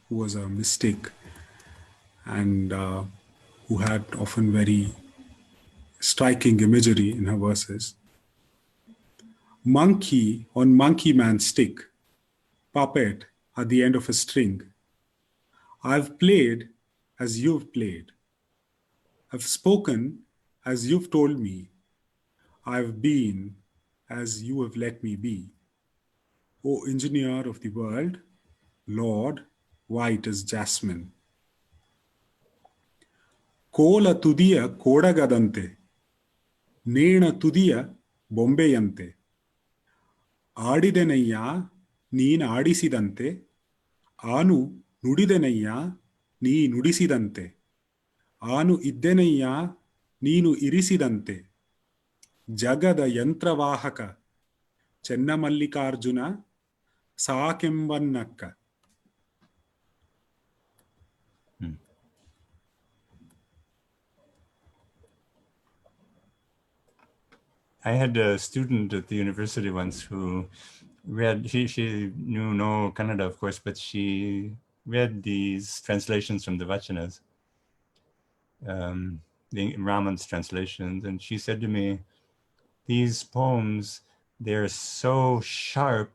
who was a mystic and who had often very striking imagery in her verses. Monkey on monkey man's stick, puppet at the end of a string. I've played as you've played. I've spoken as you've told me. I've been as you have let me be. O engineer of the world, Lord, white as jasmine. Kola tudiya kodagadante, ನೇಣ ತುದಿಯ ಬೊಂಬೆಯಂತೆ ಆಡಿದೆನಯ್ಯ ನೀನು ಆಡಿಸಿದಂತೆ ಆನು ನುಡಿದೆನಯ್ಯ ನೀ ನುಡಿಸಿದಂತೆ ಆನು ಇದ್ದೆನಯ್ಯ ನೀನು ಇರಿಸಿದಂತೆ ಜಗದ ಯಂತ್ರವಾಹಕ Chennamallikarjuna ಸಾಕೆಂಬನ್ನಕ್ಕ. I had a student at the university once who read, she knew no Kannada, of course, but she read these translations from the Vachanas, the Raman's translations, and she said to me, these poems, they're so sharp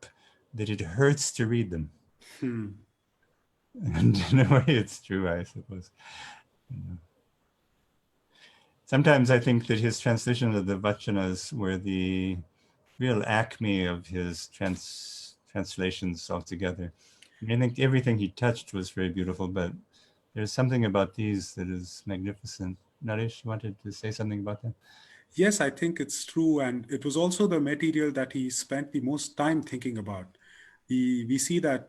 that it hurts to read them. And in a way it's true, I suppose. Sometimes I think that his translation of the Vachanas were the real acme of his translations altogether. I think everything he touched was very beautiful, but there's something about these that is magnificent. Naresh, you wanted to say something about that? Yes, I think it's true. And it was also the material that he spent the most time thinking about. We see that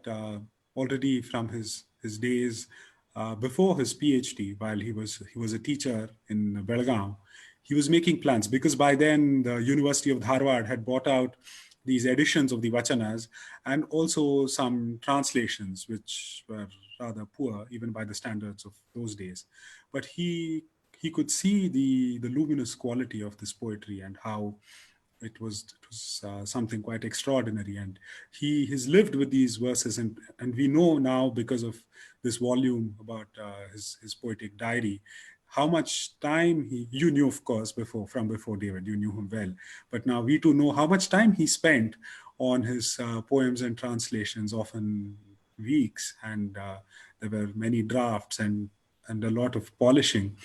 already from his days before his PhD, while he was a teacher in Belgaum, he was making plans because by then the University of Dharwad had bought out these editions of the Vachanas and also some translations, which were rather poor even by the standards of those days. But he could see the luminous quality of this poetry and how it was something quite extraordinary. And he has lived with these verses, and we know now because of this volume about his poetic diary how much time you knew, of course, before David, you knew him well, but now we too know how much time he spent on his poems and translations, often weeks, and there were many drafts and a lot of polishing.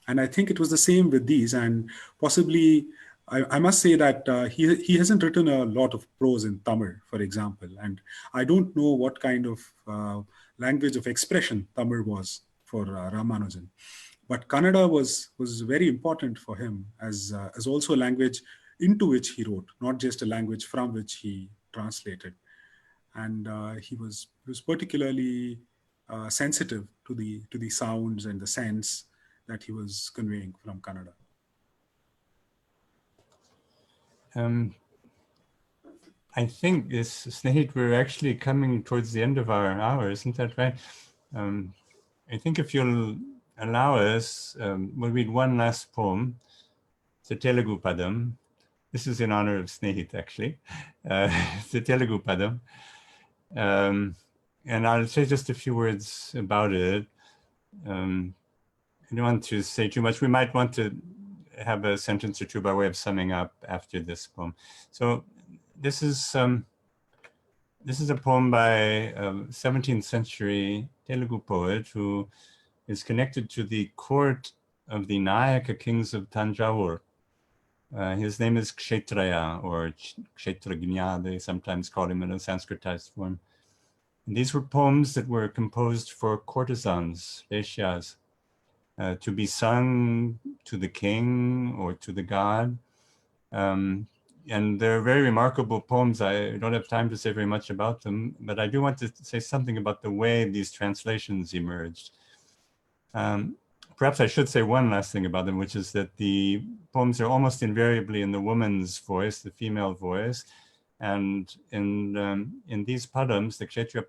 And I think it was the same with these. And possibly, I must say that he hasn't written a lot of prose in Tamil, for example. And I don't know what kind of language of expression Tamil was for Ramanujan. But Kannada was very important for him as also a language into which he wrote, not just a language from which he translated. And he was particularly sensitive to the sounds and the sense that he was conveying from Kannada. I think this, Snehit, we're actually coming towards the end of our hour, isn't that right? I think if you'll allow us, we'll read one last poem. It's a Telugu Padam. This is in honor of Snehit, actually. It's a Telugu Padam. And I'll say just a few words about it. I don't want to say too much. We might want to have a sentence or two by way of summing up after this poem. So this is a poem by a 17th century Telugu poet who is connected to the court of the Nayaka kings of Tanjavur. His name is Kshetraya, or Kshetragnya, they sometimes call him in a Sanskritized form. And these were poems that were composed for courtesans, Veshyas, to be sung to the king or to the god. And they're very remarkable poems. I don't have time to say very much about them, but I do want to say something about the way these translations emerged. Perhaps I should say one last thing about them, which is that the poems are almost invariably in the woman's voice, the female voice. And in these padams, the Kshetriya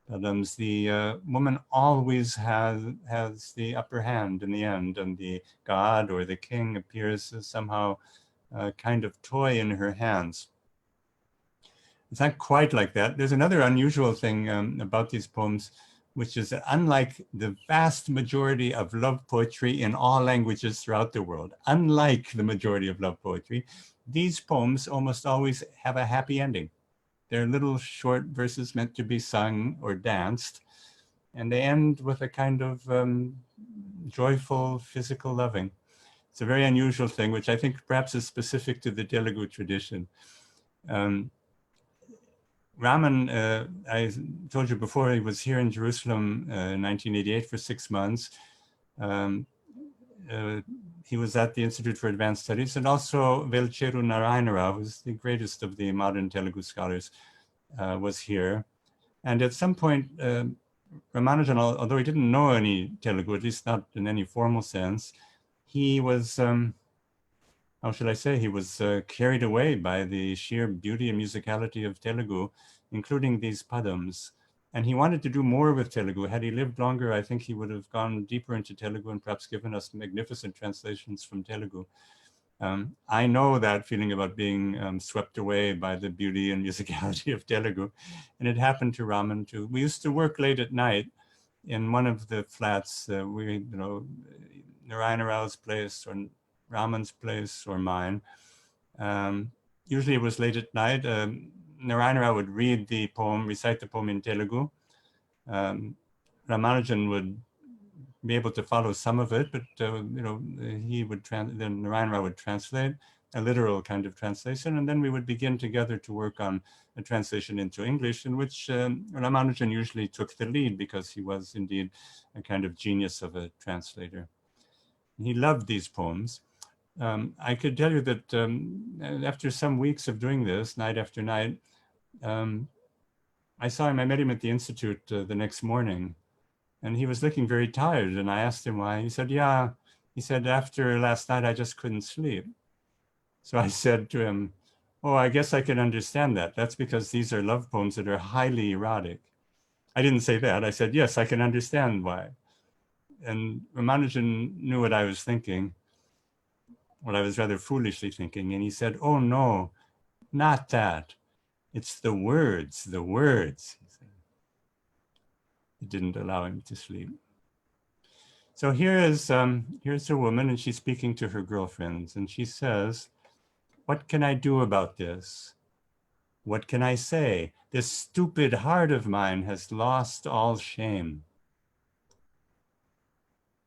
padams, the woman always has the upper hand in the end, and the god or the king appears as somehow a kind of toy in her hands. It's not quite like that. There's another unusual thing about these poems, which is that unlike the vast majority of love poetry in all languages throughout the world, unlike the majority of love poetry, these poems almost always have a happy ending. They're little short verses meant to be sung or danced, and they end with a kind of joyful physical loving. It's a very unusual thing, which I think perhaps is specific to the Telugu tradition. Raman, I told you before, he was here in Jerusalem in 1988 for 6 months. He was at the Institute for Advanced Studies, and also Velcheru Narayana Rao, who's the greatest of the modern Telugu scholars, was here. And at some point, Ramanujan, although he didn't know any Telugu, at least not in any formal sense, he was, how should I say, he was carried away by the sheer beauty and musicality of Telugu, including these padams. And he wanted to do more with Telugu. Had he lived longer, I think he would have gone deeper into Telugu and perhaps given us magnificent translations from Telugu. I know that feeling about being swept away by the beauty and musicality of Telugu. And it happened to Raman too. We used to work late at night in one of the flats, Narayana Rao's place or Raman's place or mine. Usually it was late at night. Narayana Rao would read the poem, recite the poem in Telugu. Ramanujan would be able to follow some of it, but he would then Narayana Rao would translate. a literal kind of translation, and then we would begin together to work on a translation into English, in which Ramanujan usually took the lead because he was indeed a kind of genius of a translator. He loved these poems. I could tell you that after some weeks of doing this, night after night, I saw him, I met him at the Institute the next morning, and he was looking very tired, and I asked him why. He said, yeah, he said, after last night, I just couldn't sleep. So I said to him, oh, I guess I can understand that. That's because these are love poems that are highly erotic. I didn't say that. I said, yes, I can understand why. And Ramanujan knew what I was thinking, what I was rather foolishly thinking. And he said, oh, no, not that. It's the words, the words. He said. It didn't allow him to sleep. So here's a woman, and she's speaking to her girlfriends, and she says, what can I do about this? What can I say? This stupid heart of mine has lost all shame.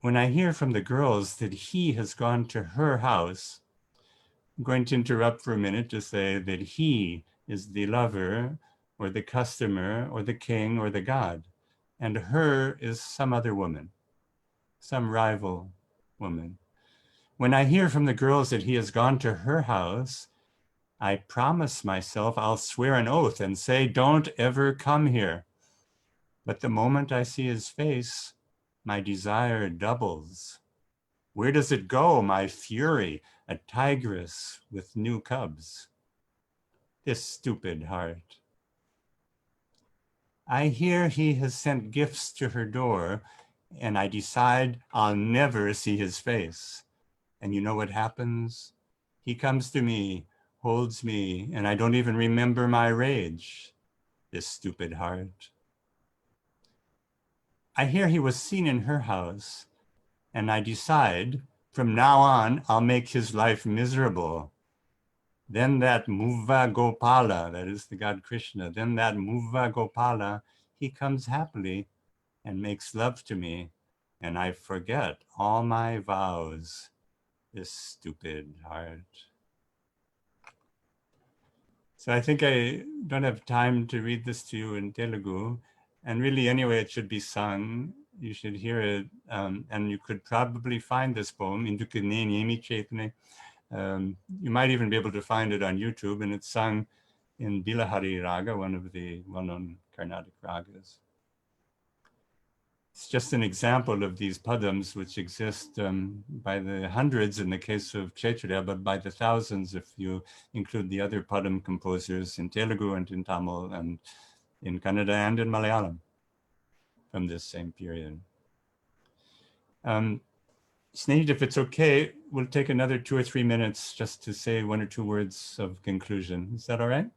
When I hear from the girls that he has gone to her house, I'm going to interrupt for a minute to say that he is the lover or the customer or the king or the god, and her is some other woman, some rival woman. When I hear from the girls that he has gone to her house, I promise myself I'll swear an oath and say, don't ever come here. But the moment I see his face, my desire doubles. Where does it go, my fury, a tigress with new cubs? This stupid heart. I hear he has sent gifts to her door, and I decide I'll never see his face. And you know what happens? He comes to me, holds me, and I don't even remember my rage. This stupid heart. I hear he was seen in her house, and I decide from now on, I'll make his life miserable. Then that Muva Gopala, that is the god Krishna, then that Muva Gopala, he comes happily and makes love to me, and I forget all my vows. This stupid heart. So I think I don't have time to read this to you in Telugu. And really, anyway, it should be sung. You should hear it. And you could probably find this poem, Induku Neni Emi Chetne. You might even be able to find it on YouTube. And it's sung in Bilahari Raga, one of the well-known Carnatic ragas. It's just an example of these padams which exist by the hundreds in the case of Chaitanya, but by the thousands if you include the other padam composers in Telugu and in Tamil and in Kannada and in Malayalam from this same period. Sneed, if it's okay, we'll take another 2 or 3 minutes just to say 1 or 2 words of conclusion. Is that all right?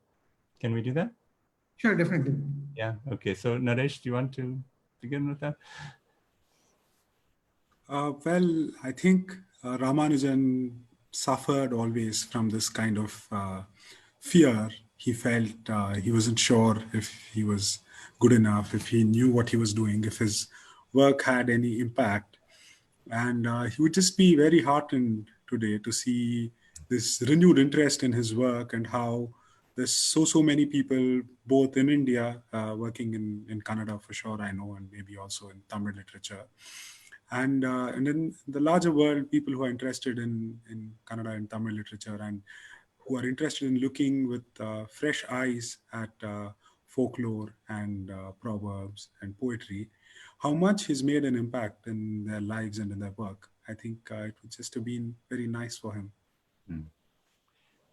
Can we do that? Sure, definitely. Yeah, okay. So Naresh, do you want to begin with that? Well, I think Ramanujan suffered always from this kind of fear. He felt he wasn't sure if he was good enough, if he knew what he was doing, if his work had any impact. And he would just be very heartened today to see this renewed interest in his work and how there's so many people, both in India, working in Kannada for sure, I know, and maybe also in Tamil literature. And in the larger world, people who are interested in Kannada and Tamil literature and who are interested in looking with fresh eyes at folklore and proverbs and poetry, how much he's made an impact in their lives and in their work. I think it would just have been very nice for him.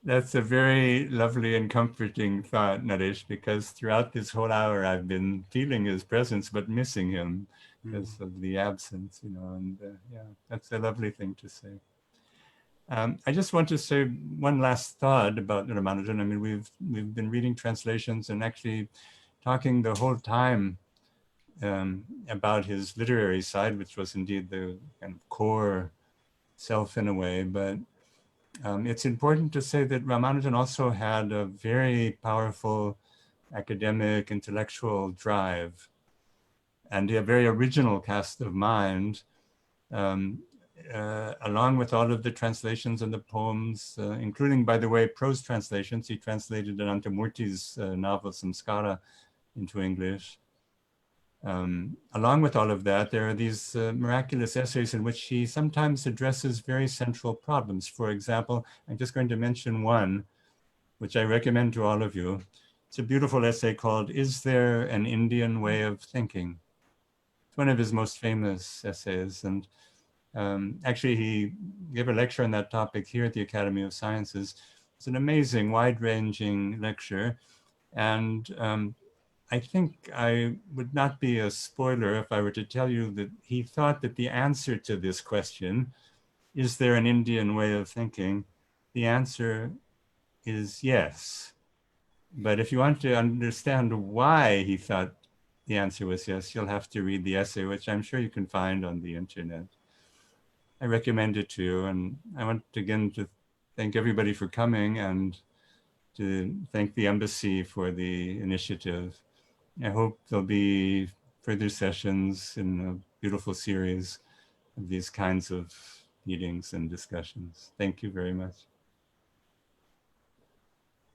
That's a very lovely and comforting thought, Naresh, because throughout this whole hour, I've been feeling his presence, but missing him because of the absence, you know, and yeah, that's a lovely thing to say. I just want to say one last thought about Ramanujan. I mean, we've been reading translations and actually talking the whole time about his literary side, which was indeed the kind of core self in a way, but it's important to say that Ramanujan also had a very powerful academic, intellectual drive and a very original cast of mind. along with all of the translations and the poems, including, by the way, prose translations. He translated Anantamurti's novel Samskara into English. Along with all of that, there are these miraculous essays in which he sometimes addresses very central problems. For example, I'm just going to mention one, which I recommend to all of you. It's a beautiful essay called, "Is There an Indian Way of Thinking?" It's one of his most famous essays. And actually, he gave a lecture on that topic here at the Academy of Sciences. It's an amazing, wide-ranging lecture. And I think I would not be a spoiler if I were to tell you that he thought that the answer to this question, is there an Indian way of thinking? The answer is yes. But if you want to understand why he thought the answer was yes, you'll have to read the essay, which I'm sure you can find on the internet. I recommend it to you. And I want again to thank everybody for coming and to thank the embassy for the initiative. I hope there'll be further sessions in a beautiful series of these kinds of meetings and discussions. Thank you very much.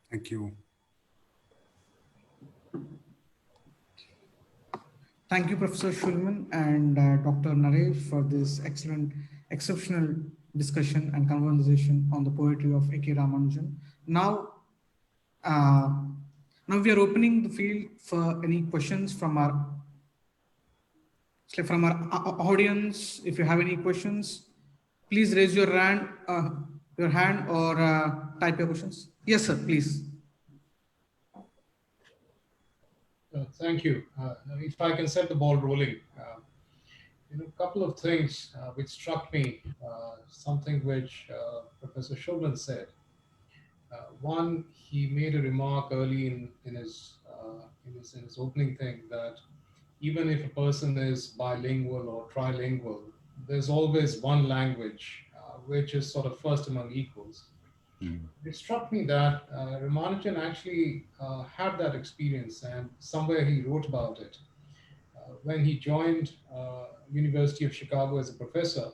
Thank you. Thank you, Professor Shulman and Dr. Naresh, for this exceptional discussion and conversation on the poetry of AK Ramanujan. Now we are opening the field for any questions from our audience. If you have any questions, please raise your hand or type your questions. Yes, sir, please. Thank you. If I can set the ball rolling, a couple of things which struck me, something which Professor Shulman said. One, he made a remark early in his opening thing that even if a person is bilingual or trilingual, there's always one language which is sort of first among equals. It struck me that Ramanujan actually had that experience, and somewhere he wrote about it. When he joined University of Chicago as a professor,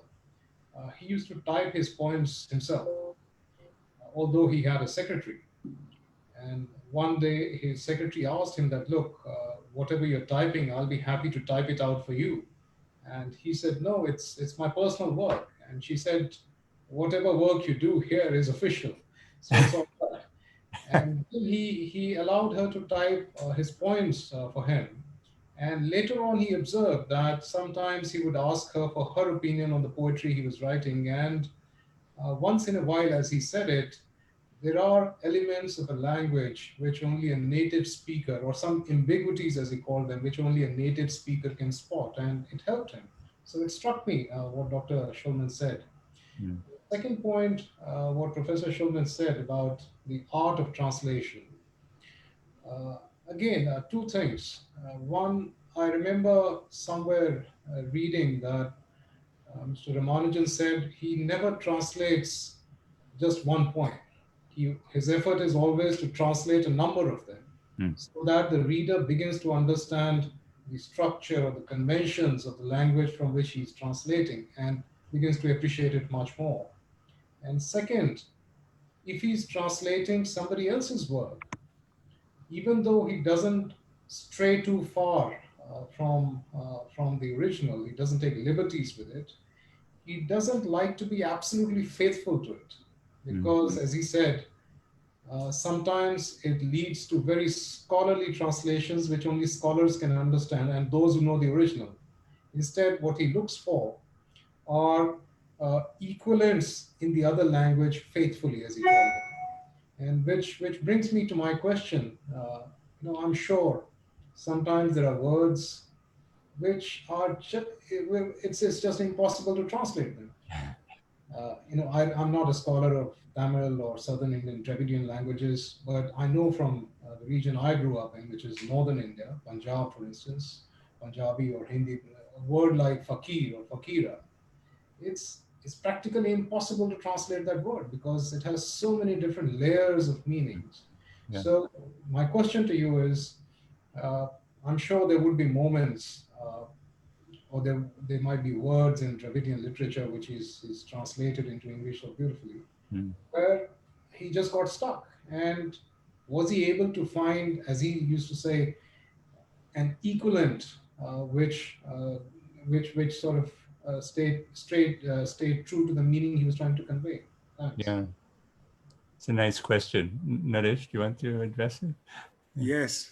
he used to type his poems himself, although he had a secretary. And one day his secretary asked him that, look, whatever you're typing, I'll be happy to type it out for you. And he said, no, it's my personal work. And she said, whatever work you do here is official. So it's all right. And he allowed her to type his poems for him. And later on, he observed that sometimes he would ask her for her opinion on the poetry he was writing. And once in a while, as he said it, there are elements of a language which only a native speaker, or some ambiguities as he called them, which only a native speaker can spot. And it helped him. So it struck me what Dr. Shulman said. Second point, what Professor Shulman said about the art of translation. Again, two things. One, I remember somewhere reading that Mr. Ramanujan said he never translates just one poem. His effort is always to translate a number of them so that the reader begins to understand the structure or the conventions of the language from which he's translating and begins to appreciate it much more. And second, if he's translating somebody else's work, even though he doesn't stray too far from the original, he doesn't take liberties with it, he doesn't like to be absolutely faithful to it. Because, as he said, sometimes it leads to very scholarly translations which only scholars can understand and those who know the original. Instead, what he looks for are equivalents in the other language faithfully, as he called them. And which brings me to my question. I'm sure sometimes there are words which are it's just impossible to translate them. I'm not a scholar of Tamil or Southern Indian Dravidian languages, but I know from the region I grew up in, which is Northern India, Punjab, for instance, Punjabi or Hindi, a word like fakir or fakira, it's practically impossible to translate that word because it has so many different layers of meanings. Yeah. So my question to you is, I'm sure there would be moments or there might be words in Dravidian literature which is translated into English so beautifully, where he just got stuck. And was he able to find, as he used to say, an equivalent which sort of stayed true to the meaning he was trying to convey? Thanks. Yeah, it's a nice question. Naresh, do you want to address it? Yes.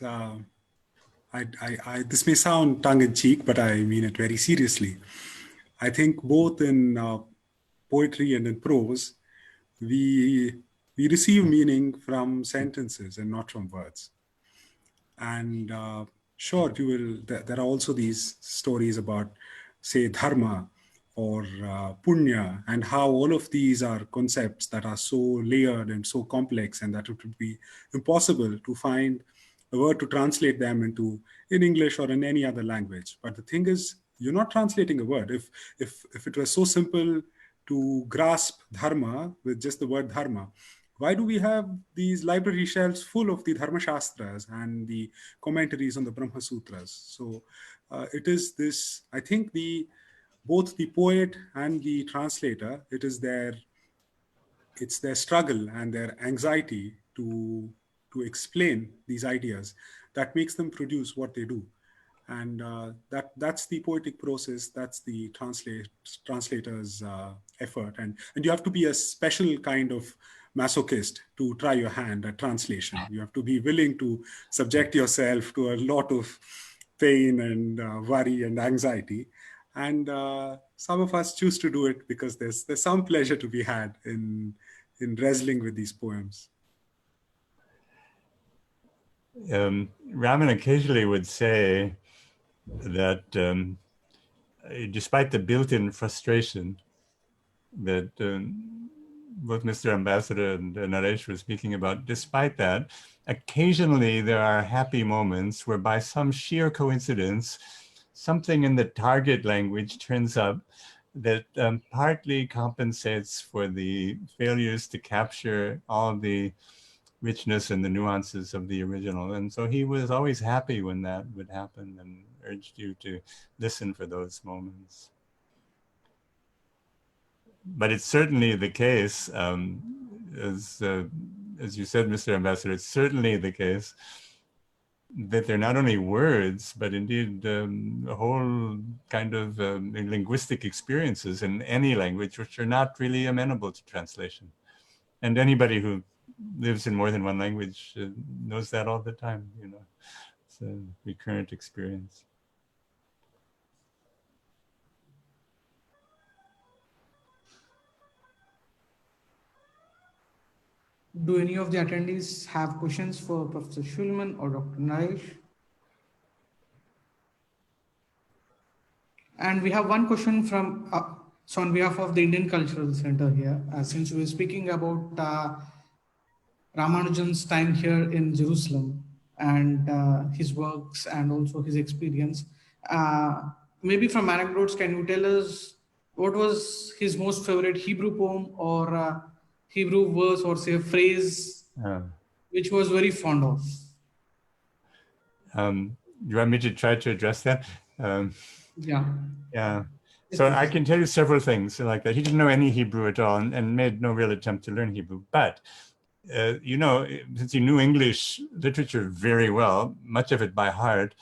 This may sound tongue in cheek, but I mean it very seriously. I think both in poetry and in prose, we receive meaning from sentences and not from words. And sure, you will. There are also these stories about, say, dharma or punya, and how all of these are concepts that are so layered and so complex, and that it would be impossible to find a word to translate them into in English or in any other language. But the thing is, you're not translating a word. If it was so simple to grasp dharma with just the word dharma, why do we have these library shelves full of the Dharma Shastras and the commentaries on the Brahma Sutras? So it is this, I think both the poet and the translator, it's their struggle and their anxiety to explain these ideas that makes them produce what they do. And that's the poetic process. That's the translator's effort, and you have to be a special kind of masochist to try your hand at translation. You have to be willing to subject yourself to a lot of pain and worry and anxiety. And some of us choose to do it because there's some pleasure to be had in wrestling with these poems. Raman occasionally would say that despite the built-in frustration that both Mr. Ambassador and Naresh were speaking about, despite that, occasionally there are happy moments where by some sheer coincidence, something in the target language turns up that partly compensates for the failures to capture all the richness and the nuances of the original. And so he was always happy when that would happen and urged you to listen for those moments. But it's certainly the case, as you said, Mr. Ambassador, it's certainly the case that they're not only words, but indeed a whole kind of linguistic experiences in any language which are not really amenable to translation. And anybody who lives in more than one language knows that all the time, you know. It's a recurrent experience. Do any of the attendees have questions for Professor Shulman or Dr. Naresh? And we have one question from, so on behalf of the Indian Cultural Center here, since we were speaking about Ramanujan's time here in Jerusalem and his works and also his experience. Maybe from anecdotes, can you tell us what was his most favorite Hebrew poem or Hebrew verse or say a phrase which was very fond of? You want me to try to address that? Yeah. Yeah. So I can tell you several things like that. He didn't know any Hebrew at all and made no real attempt to learn Hebrew. But, you know, since he knew English literature very well, much of it by heart,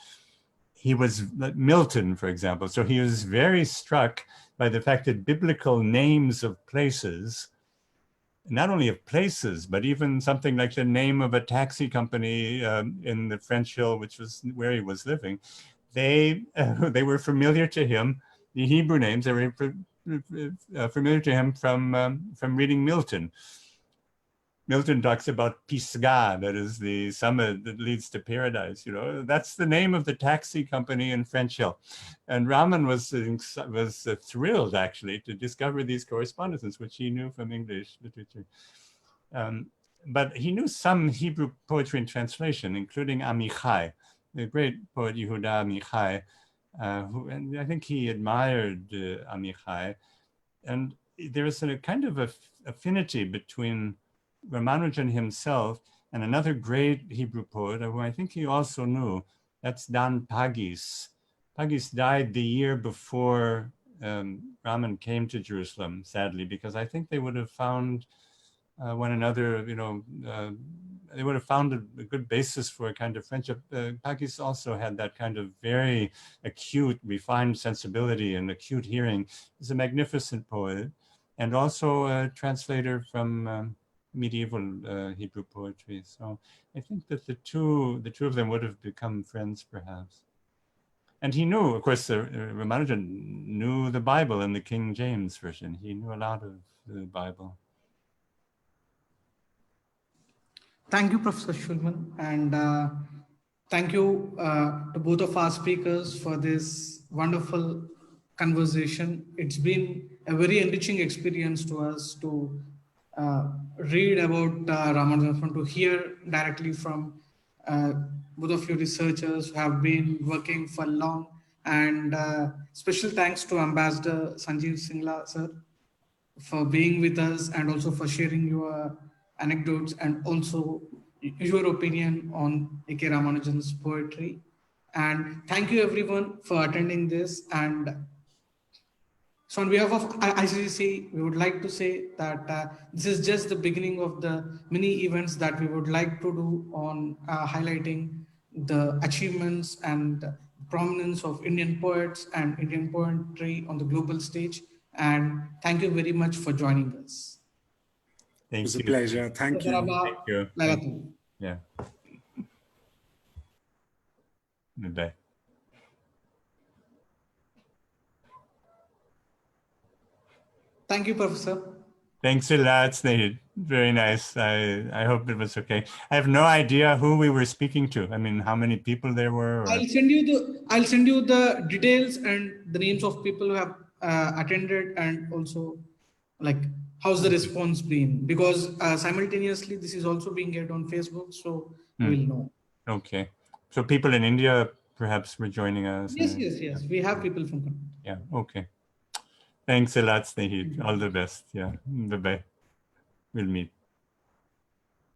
he was like Milton, for example. So he was very struck by the fact that biblical names of places, not only of places, but even something like the name of a taxi company in the French Hill, which was where he was living, they were familiar to him. The Hebrew names, they were familiar to him from reading Milton. Milton talks about Pisgah, that is the summit that leads to paradise. You know, that's the name of the taxi company in French Hill. And Raman was thrilled actually to discover these correspondences, which he knew from English literature. But he knew some Hebrew poetry in translation, including Amichai, the great poet Yehuda Amichai, and I think he admired Amichai. And there is a kind of affinity between Ramanujan himself and another great Hebrew poet who I think he also knew. That's Dan Pagis. Haggis died the year before Raman came to Jerusalem, sadly, because I think they would have found one another, they would have found a good basis for a kind of friendship. Haggis also had that kind of very acute, refined sensibility and acute hearing. He's a magnificent poet and also a translator from medieval Hebrew poetry. So I think that the two of them would have become friends, perhaps. And he knew, of course, Ramanujan knew the Bible and the King James Version. He knew a lot of the Bible. Thank you, Professor Shulman, and thank you to both of our speakers for this wonderful conversation. It's been a very enriching experience to us to read about Ramanujan, to hear directly from both of you researchers who have been working for long. And special thanks to Ambassador Sanjeev Singla, sir, for being with us and also for sharing your anecdotes and also your opinion on AK Ramanujan's poetry. And thank you everyone for attending this. And so on behalf of ICCC, we would like to say that this is just the beginning of the many events that we would like to do on highlighting the achievements and prominence of Indian poets and Indian poetry on the global stage. And thank you very much for joining us. Thank It was you. a pleasure. Thank you. Thank you. Thank you. Yeah. Bye. Thank you, Professor. Thanks a lot, Snehit. Very nice. I hope it was okay. I have no idea who we were speaking to. I mean, how many people there were? Or... I'll send you the details and the names of people who have attended, and also like how's the response been, because simultaneously this is also being aired on Facebook, so we'll know. Okay. So people in India perhaps were joining us. Yes. We have people from Kannada. Yeah. Okay. Thanks a lot, Snehit. All the best. Yeah. Bye-bye. We'll meet.